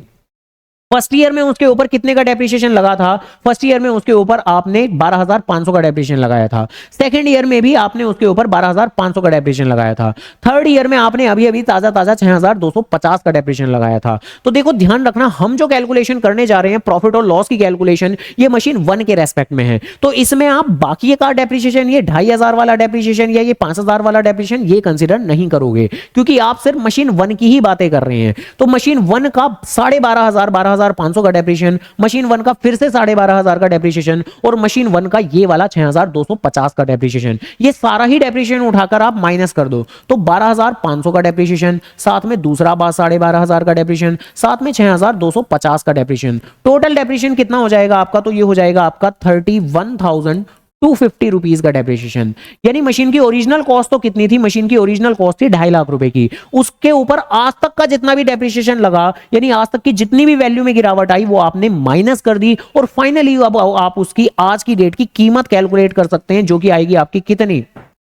फर्स्ट ईयर में उसके ऊपर कितने का डेप्रिसिएशन लगा था? फर्स्ट ईयर में उसके ऊपर आपने 12,500 का डेप्रिसिएशन लगाया था। सेकंड ईयर में भी आपने उसके ऊपर 12,500 का डेप्रिसिएशन लगाया था। थर्ड ईयर में आपने अभी अभी ताजा 6,250 का डेप्रिसिएशन लगाया था। तो देखो ध्यान रखना, हम जो कैलकुलेशन करने जा रहे हैं प्रॉफिट और लॉस की कैलकुलेशन, ये मशीन 1 के रेस्पेक्ट में है। तो इसमें आप बाकी का डेप्रिसिएशन, ये 2,500 वाला डेप्रिसिएशन या ये 5,000 वाला डेप्रिसिएशन ये कंसिडर नहीं करोगे, क्योंकि आप सिर्फ मशीन 1 की ही बातें कर रहे हैं। तो मशीन 1 का 12,500 12,500 का डेप्रिशिएशन, मशीन 1 का फिर से 12,500 का डेप्रिशिएशन और मशीन 1 का ये वाला 6,250 का डेप्रिशिएशन। ये सारा ही डेप्रिशिएशन उठाकर आप माइनस कर दो तो 12,500 का डेप्रिशिएशन, साथ में दूसरा बात 12,500 का डेप्रिशिएशन, साथ में 6,250 का डेप्रिशिएशन। टोटल डेप्रिशिएशन कितना हो जाएगा आपका? तो ये हो जाएगा आपका 31,250 रुपीज का डेप्रिशिएशन। यानी मशीन की ओरिजिनल कॉस्ट तो कितनी थी? मशीन की ओरिजिनल कॉस्ट थी 2.5 लाख रुपए की। उसके ऊपर आज तक का जितना भी डेप्रिशिएशन लगा, यानी आज तक की जितनी भी वैल्यू में गिरावट आई, वो आपने माइनस कर दी और फाइनली अब आप उसकी आज की डेट की कीमत कैलकुलेट कर सकते हैं, जो कि आएगी आपकी कितनी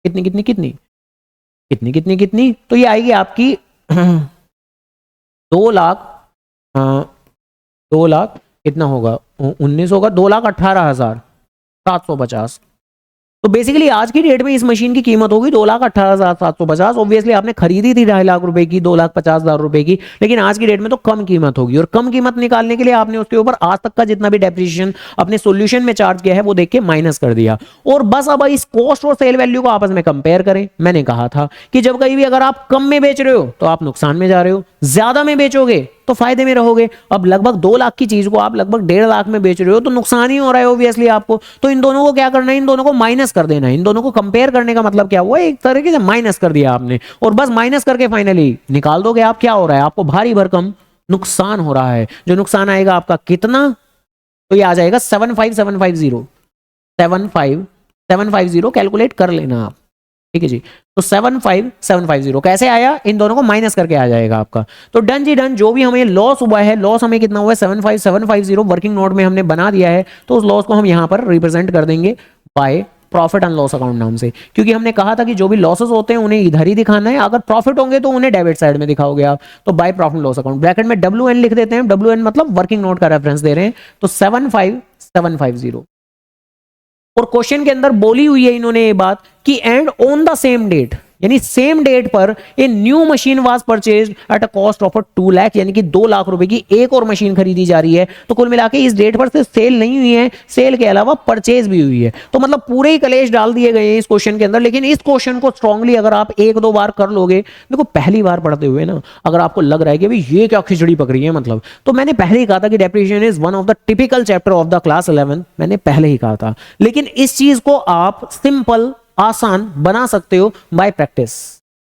कितनी कितनी कितनी कितनी कितनी कितनी तो ये आएगी आपकी 2 लाख कितना होगा? 19 होगा, 2,18,750। तो बेसिकली आज की डेट में इस मशीन की कीमत होगी 2,18,750। ऑब्वियसली आपने खरीदी थी 2.5 लाख रुपए की, 2,50,000 रुपए की, लेकिन आज की डेट में तो कम कीमत होगी और कम कीमत निकालने के लिए आपने उसके ऊपर आज तक का जितना भी डेप्रिसिएशन अपने सॉल्यूशन में चार्ज किया है वो देख के माइनस कर दिया। और बस अब इस कॉस्ट और सेल वैल्यू को आपस में कंपेयर करें। मैंने कहा था कि जब कहीं भी अगर आप कम में बेच रहे हो तो आप नुकसान में जा रहे हो, ज्यादा में बेचोगे तो फायदे में रहोगे। अब लगभग 2 लाख की चीज को आप लगभग 1.5 लाख में बेच रहे हो तो नुकसान ही हो रहा है ऑब्वियसली आपको। तो इन दोनों को क्या करना है? इन दोनों को माइनस कर देना है। इन दोनों को कंपेयर करने का मतलब क्या हुआ? एक तरीके से माइनस कर दिया आपने और बस माइनस करके फाइनली निकाल दोगे आप। क्या हो रहा है? आपको भारी भरकम नुकसान हो रहा है। जो नुकसान आएगा आपका कितना? तो ये आ जाएगा 75750 75750 कैलकुलेट कर लेना आप, ठीक है जी। तो 75750 कैसे आया? इन दोनों को माइनस करके आ जाएगा आपका। तो डन जी डन। जो भी हमें लॉस हुआ है, लॉस हमें कितना हुआ है? 75750 वर्किंग नोट में हमने बना दिया है। तो उस लॉस को हम यहां पर रिप्रेजेंट कर देंगे by profit and loss account नाम से, क्योंकि हमने कहा था कि जो भी लॉसेस होते हैं उन्हें इधर ही दिखाना है, अगर प्रॉफिट होंगे तो उन्हें डेबिट साइड में दिखाओगे आप। तो by profit loss account bracket में WN लिख देते हैं। WN मतलब वर्किंग नोट का रेफरेंस दे रहे हैं। तो 75750 और क्वेश्चन के अंदर बोली हुई है इन्होंने ये बात कि and on the same date, यानी सेम डेट पर a new machine was purchased at a cost of 2 lakh, यानी कि 2 लाख रुपए की एक और मशीन खरीदी जा रही है। तो कुल मिला के इस डेट पर से सेल नहीं हुई है, सेल के अलावा परचेज भी हुई है। तो मतलब पूरे ही कलेश डाल दिए गए हैं इस क्वेश्चन के अंदर। लेकिन इस क्वेश्चन को स्ट्रांगली अगर आप 1-2 बार कर लोगे, देखो पहली बार पढ़ते हुए ना अगर आपको लग रहा है कि भाई ये क्या खिचड़ी पक रही है मतलब, तो मैंने पहले ही कहा था कि depreciation is one of the typical chapter of the class 11, मैंने पहले ही कहा था। लेकिन इस चीज को आप सिंपल आसान बना सकते हो बाय प्रैक्टिस।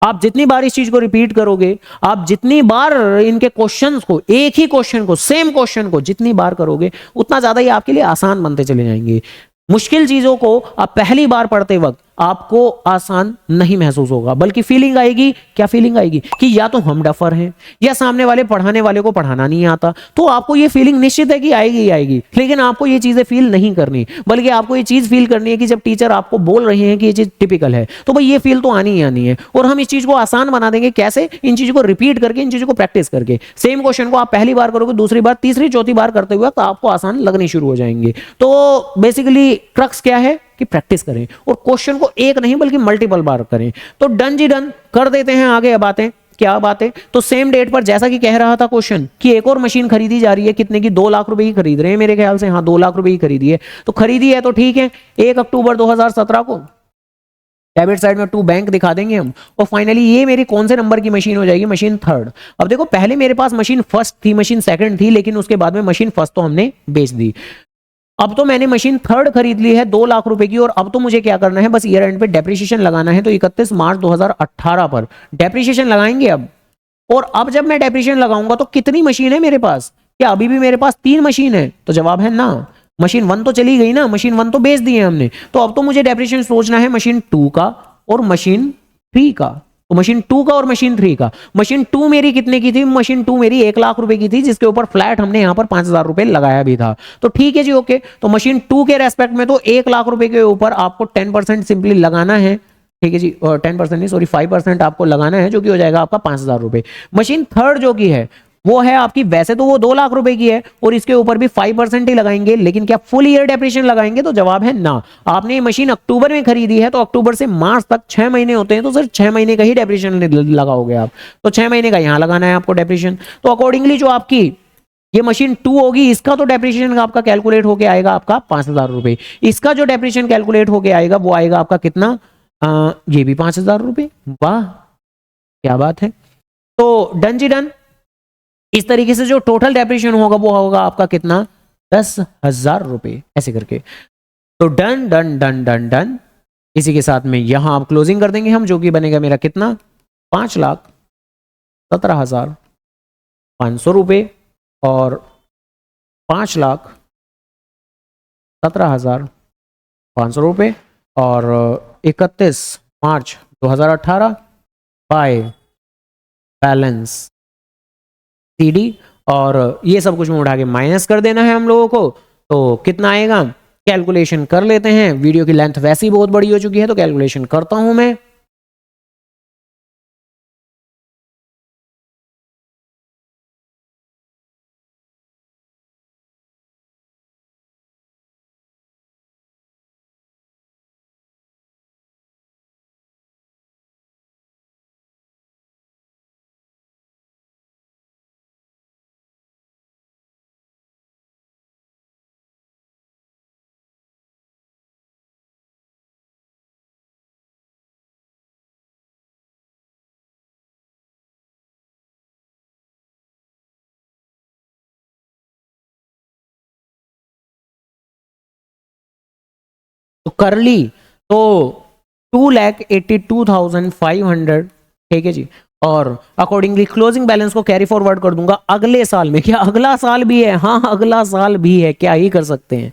आप जितनी बार इस चीज को रिपीट करोगे, आप जितनी बार इनके क्वेश्चंस को, एक ही क्वेश्चन को, सेम क्वेश्चन को जितनी बार करोगे, उतना ज्यादा ही आपके लिए आसान बनते चले जाएंगे। मुश्किल चीजों को आप पहली बार पढ़ते वक्त आपको आसान नहीं महसूस होगा, बल्कि फीलिंग आएगी। क्या फीलिंग आएगी? कि या तो हम डफर हैं या सामने वाले पढ़ाने वाले को पढ़ाना नहीं आता। तो आपको ये फीलिंग निश्चित है कि आएगी ही आएगी, लेकिन आपको ये चीजें फील नहीं करनी, बल्कि आपको ये चीज फील करनी है कि जब टीचर आपको बोल रहे हैं कि ये चीज टिपिकल है, तो भाई ये फील तो आनी ही आनी है। और हम इस चीज को आसान बना देंगे कैसे? इन चीजों को रिपीट करके, इन चीजों को प्रैक्टिस करके। सेम क्वेश्चन को आप पहली बार करोगे, दूसरी बार, तीसरी, चौथी बार करते हुए तो आपको आसान लगने शुरू हो जाएंगे। तो बेसिकली क्रक्स क्या है कि प्रैक्टिस करें और क्वेश्चन को एक नहीं बल्कि मल्टीपल बार करें। तो डन जी डन। कर देते हैं आगे बातें। क्या बातें? तो सेम डेट पर जैसा कि कह रहा था क्वेश्चन कि एक और मशीन खरीदी जा रही है, कितने की? 2 लाख रुपए की खरीद रहे हैं मेरे ख्याल से। हाँ, 2 लाख रुपए की खरीदी है। तो खरीदी है तो ठीक है, 1 अक्टूबर 2017 को डेबिट साइड में टू बैंक दिखा देंगे हम। और फाइनली ये मेरी कौन से नंबर की मशीन हो जाएगी? Machine 3rd। अब देखो पहले मेरे पास मशीन 1st थी, मशीन 2nd थी, लेकिन उसके बाद में मशीन 1st तो हमने बेच दी। अब तो मैंने मशीन 3rd खरीद ली है 2 लाख रुपए की, और अब तो मुझे क्या करना है? बस ईयर एंड पे डेप्रिसिएशन लगाना है। तो 31 मार्च 2018 पर डेप्रिसिएशन लगाएंगे अब। और अब जब मैं डेप्रिसिएशन लगाऊंगा तो कितनी मशीन है मेरे पास? क्या अभी भी मेरे पास 3 मशीन है? तो जवाब है ना। मशीन 1 तो चली गई ना, मशीन 1 तो बेच दी है हमने। तो अब तो मुझे डेप्रिसिएशन सोचना है मशीन 2 का और मशीन 3 का। तो मशीन 2 का और मशीन 3 का। मशीन 2 मेरी कितने की थी? मशीन 2 मेरी 1 लाख रुपए की थी, जिसके ऊपर फ्लैट हमने यहां पर 5,000 रुपए लगाया भी था। तो ठीक है जी, ओके। तो मशीन 2 के रेस्पेक्ट में तो 1 लाख रुपए के ऊपर आपको 10% सिंपली लगाना है, ठीक है जी। और 10% नहीं, सॉरी 5% आपको लगाना है, जो कि हो जाएगा आपका 5,000 रुपए। मशीन 3rd जो की है वो है आपकी, वैसे तो वो 2 लाख रुपए की है और इसके ऊपर भी 5% ही लगाएंगे, लेकिन क्या फुल ईयर डेप्रिसिएशन लगाएंगे? तो जवाब है ना। आपने ये मशीन अक्टूबर में खरीदी है, तो अक्टूबर से मार्च तक 6 महीने होते हैं, तो सिर्फ 6 महीने का ही डेप्रिसिएशन लगाओगे आप। तो 6 महीने का यहां लगाना है आपको डेप्रिसिएशन। तो अकॉर्डिंगली जो आपकी ये मशीन 2 होगी, इसका तो डेप्रिसिएशन आपका कैलकुलेट होके आएगा आपका 5,000 रुपए। इसका जो डेप्रिसिएशन कैलकुलेट होके आएगा वो आएगा आपका कितना? ये भी 5,000 रुपए। वाह क्या बात है। तो डन जी डन। इस तरीके से जो टोटल डेप्रिसिएशन होगा वो होगा आपका कितना, 10,000 रुपए, ऐसे करके। तो done done done done done. इसी के साथ में यहां आप क्लोजिंग कर देंगे हम, जो कि बनेगा मेरा कितना, 5,17,500 रुपए और 5,17,500 रुपए और 31 मार्च 2018 बाय बैलेंस सीडी, और ये सब कुछ में उठा के माइनस कर देना है हम लोगों को। तो कितना आएगा, कैलकुलेशन कर लेते हैं। वीडियो की लेंथ वैसे ही बहुत बड़ी हो चुकी है, तो कैलकुलेशन करता हूं मैं। तो कर ली, तो 2,82,500, ठीक है जी। और अकॉर्डिंगली क्लोजिंग बैलेंस को कैरी फॉरवर्ड कर दूंगा अगले साल में। क्या अगला साल भी है? हाँ अगला साल भी है, क्या ही कर सकते हैं।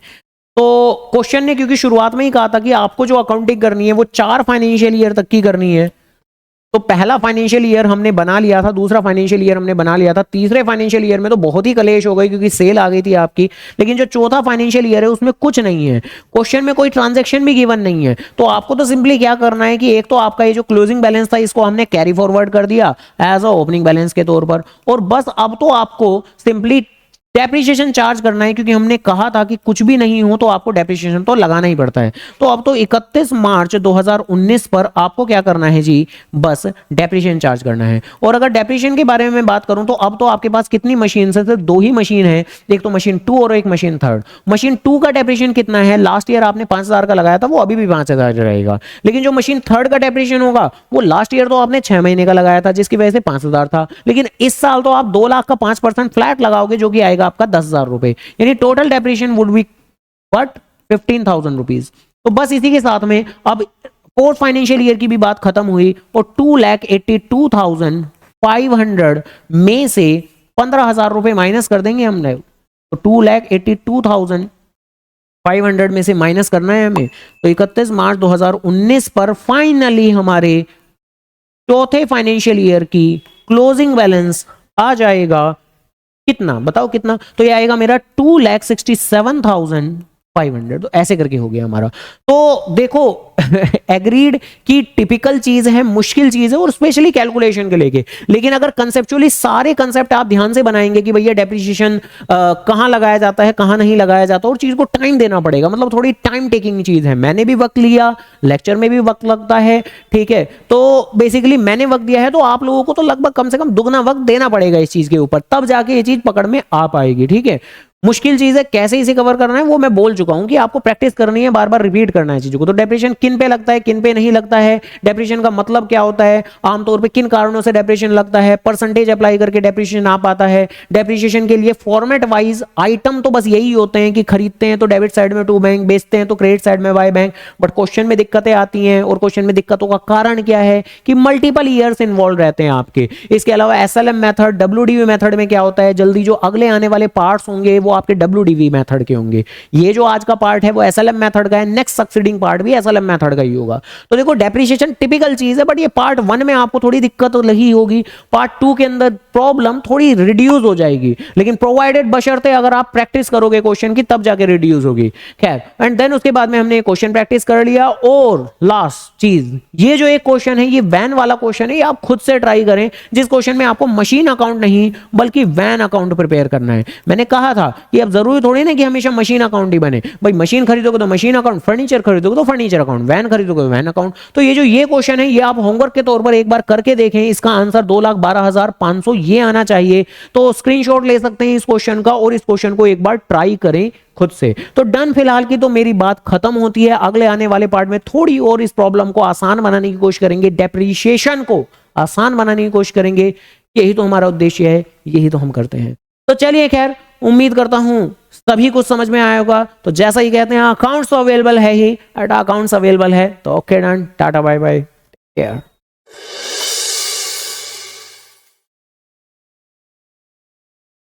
तो क्वेश्चन ने क्योंकि शुरुआत में ही कहा था कि आपको जो अकाउंटिंग करनी है वो 4 फाइनेंशियल ईयर तक की करनी है, तो पहला फाइनेंशियल ईयर हमने बना लिया था, दूसरा फाइनेंशियल ईयर हमने बना लिया था, तीसरे फाइनेंशियल ईयर में तो बहुत ही कलेश हो गई क्योंकि सेल आ गई थी आपकी। लेकिन जो चौथा फाइनेंशियल ईयर है उसमें कुछ नहीं है, क्वेश्चन में कोई ट्रांजैक्शन भी गिवन नहीं है। तो आपको तो सिंपली क्या करना है कि एक तो आपका ये जो क्लोजिंग बैलेंस था इसको हमने कैरी फॉरवर्ड कर दिया एज अ ओपनिंग बैलेंस के तौर पर, और बस अब तो आपको सिंपली डेप्रिसिएशन चार्ज करना है, क्योंकि हमने कहा था कि कुछ भी नहीं हो तो आपको डेप्रिसिएशन तो लगाना ही पड़ता है। तो अब तो 31 मार्च 2019 पर आपको क्या करना है जी, बस डेप्रिसिएशन चार्ज करना है। और अगर डेप्रिसिएशन के बारे में मैं बात करूं तो अब तो आपके पास कितनी मशीन है, सिर्फ 2 ही मशीन है, एक तो मशीन 2 और एक मशीन 3। मशीन 2 का डेप्रिसिएशन कितना है, लास्ट ईयर आपने 5,000 का लगाया था, वो अभी भी 5,000 रहेगा। लेकिन जो मशीन 3 का डेप्रिसिएशन होगा वो लास्ट ईयर तो आपने 6 महीने का लगाया था जिसकी वजह से 5,000 था, लेकिन इस साल तो आप 2 लाख का 5% फ्लैट लगाओगे जो कि आएगा आपका 10,000 रुपए, यानी total depreciation would be what, 15,000 rupees. तो बस इसी के साथ में अब 4th फाइनेंशियल ईयर की भी बात खत्म हुई और 2,82,500 में से 15,000 रुपए माइनस कर देंगे हमने। तो 2,82,500 में से माइनस करना है हमें। तो 31 मार्च 2019 पर फाइनली हमारे चौथे फाइनेंशियल ईयर की क्लोजिंग बैलेंस आ जाएगा कितना, बताओ कितना? तो ये आएगा मेरा 2,67,500। तो ऐसे करके हो गया हमारा। तो देखो एग्रीड की टिपिकल चीज है, मुश्किल चीज है, और स्पेशली कैलकुलेशन के लेके। लेकिन अगर कंसेप्चुअली सारे कंसेप्ट आप ध्यान से बनाएंगे कि भैया डेप्रिसिएशन कहां लगाया जाता है, कहां नहीं लगाया जाता, और चीज को टाइम देना पड़ेगा, मतलब थोड़ी टाइम टेकिंग चीज है। मैंने भी वक्त लिया, लेक्चर में भी वक्त लगता है, ठीक है। तो बेसिकली मैंने वक्त दिया है, तो आप लोगों को तो लगभग कम से कम दुगना वक्त देना पड़ेगा इस चीज के ऊपर, तब जाके ये चीज पकड़ में आ पाएगी, ठीक है। मुश्किल चीज है, कैसे इसे कवर करना है वो मैं बोल चुका हूं कि आपको प्रैक्टिस करनी है, बार बार रिपीट करना है चीजों को। तो डेप्रिसिएशन किन पे लगता है, किन पे नहीं लगता है, डेप्रिसिएशन का मतलब क्या होता है, आमतौर पे किन कारणों से डेप्रिसिएशन लगता है, परसेंटेज अप्लाई करके डेप्रिसिएशन आ पाता है। डेप्रिसिएशन के लिए फॉर्मेट वाइज आइटम तो बस यही होते हैं कि खरीदते हैं तो डेबिट साइड में टू बैंक, बेचते हैं तो क्रेडिट साइड में वाई बैंक, बट क्वेश्चन में दिक्कतें आती हैं। और क्वेश्चन में दिक्कतों का कारण क्या है कि मल्टीपल ईयर्स इन्वॉल्व रहते हैं आपके। इसके अलावा एसएलएम मेथड, डब्ल्यूडीवी मेथड में क्या होता है, जल्दी जो अगले आने वाले पार्ट्स होंगे वो आपके डब्ल्यूडीवी मेथड के होंगे। ये जो आज का पार्ट है वो एसएलएम मेथड का है, नेक्स्ट सक्सीडिंग पार्ट भी एसएलएम मेथड का ही होगा। तो देखो डेप्रिसिएशन टिपिकल चीज है, बट ये पार्ट 1 में आपको थोड़ी दिक्कत लगी होगी, पार्ट 2 के अंदर प्रॉब्लम थोड़ी रिड्यूस हो जाएगी, लेकिन प्रोवाइडेड बशर्ते अगर आप प्रैक्टिस करोगे क्वेश्चन की तब जाके रिड्यूस होगी। खैर, एंड देन उसके बाद में हमने क्वेश्चन प्रैक्टिस कर लिया। और लास्ट चीज, ये जो एक क्वेश्चन है ये वैन वाला क्वेश्चन है, ये आप खुद से ट्राई करें, जिस क्वेश्चन में आपको मशीन अकाउंट नहीं बल्कि वैन अकाउंट प्रिपेयर करना है। मैंने कहा था कि अब जरूरी थोड़ी ना कि हमेशा मशीन अकाउंट ही बने, भाई मशीन खरीदोगे तो मशीन अकाउंट, फर्नीचर खरीदोगे तो फर्नीचर अकाउंट, वैन खरीदोगे वैन अकाउंट। तो ये जो ये क्वेश्चन है ये आप होमवर्क के तौर पर एक बार करके देखें, इसका आंसर 2,12,500 ये आना चाहिए। तो स्क्रीनशॉट ले सकते हैं इस क्वेश्चन का और इस क्वेश्चन को एक बार ट्राई करें खुद से। तो डन, फिलहाल की तो मेरी बात खत्म होती है। अगले आने वाले पार्ट में थोड़ी और इस प्रॉब्लम को आसान बनाने की कोशिश करेंगे, डेप्रिसिएशन को आसान बनाने की कोशिश करेंगे। यही तो हमारा उद्देश्य है, यही तो हम करते हैं। तो चलिए खैर, उम्मीद करता हूं सभी कुछ समझ में आया होगा। तो जैसा ही कहते हैं अकाउंट्स तो अवेलेबल है ही, अकाउंट्स अवेलेबल है, तो okay done, tata bye bye, take care.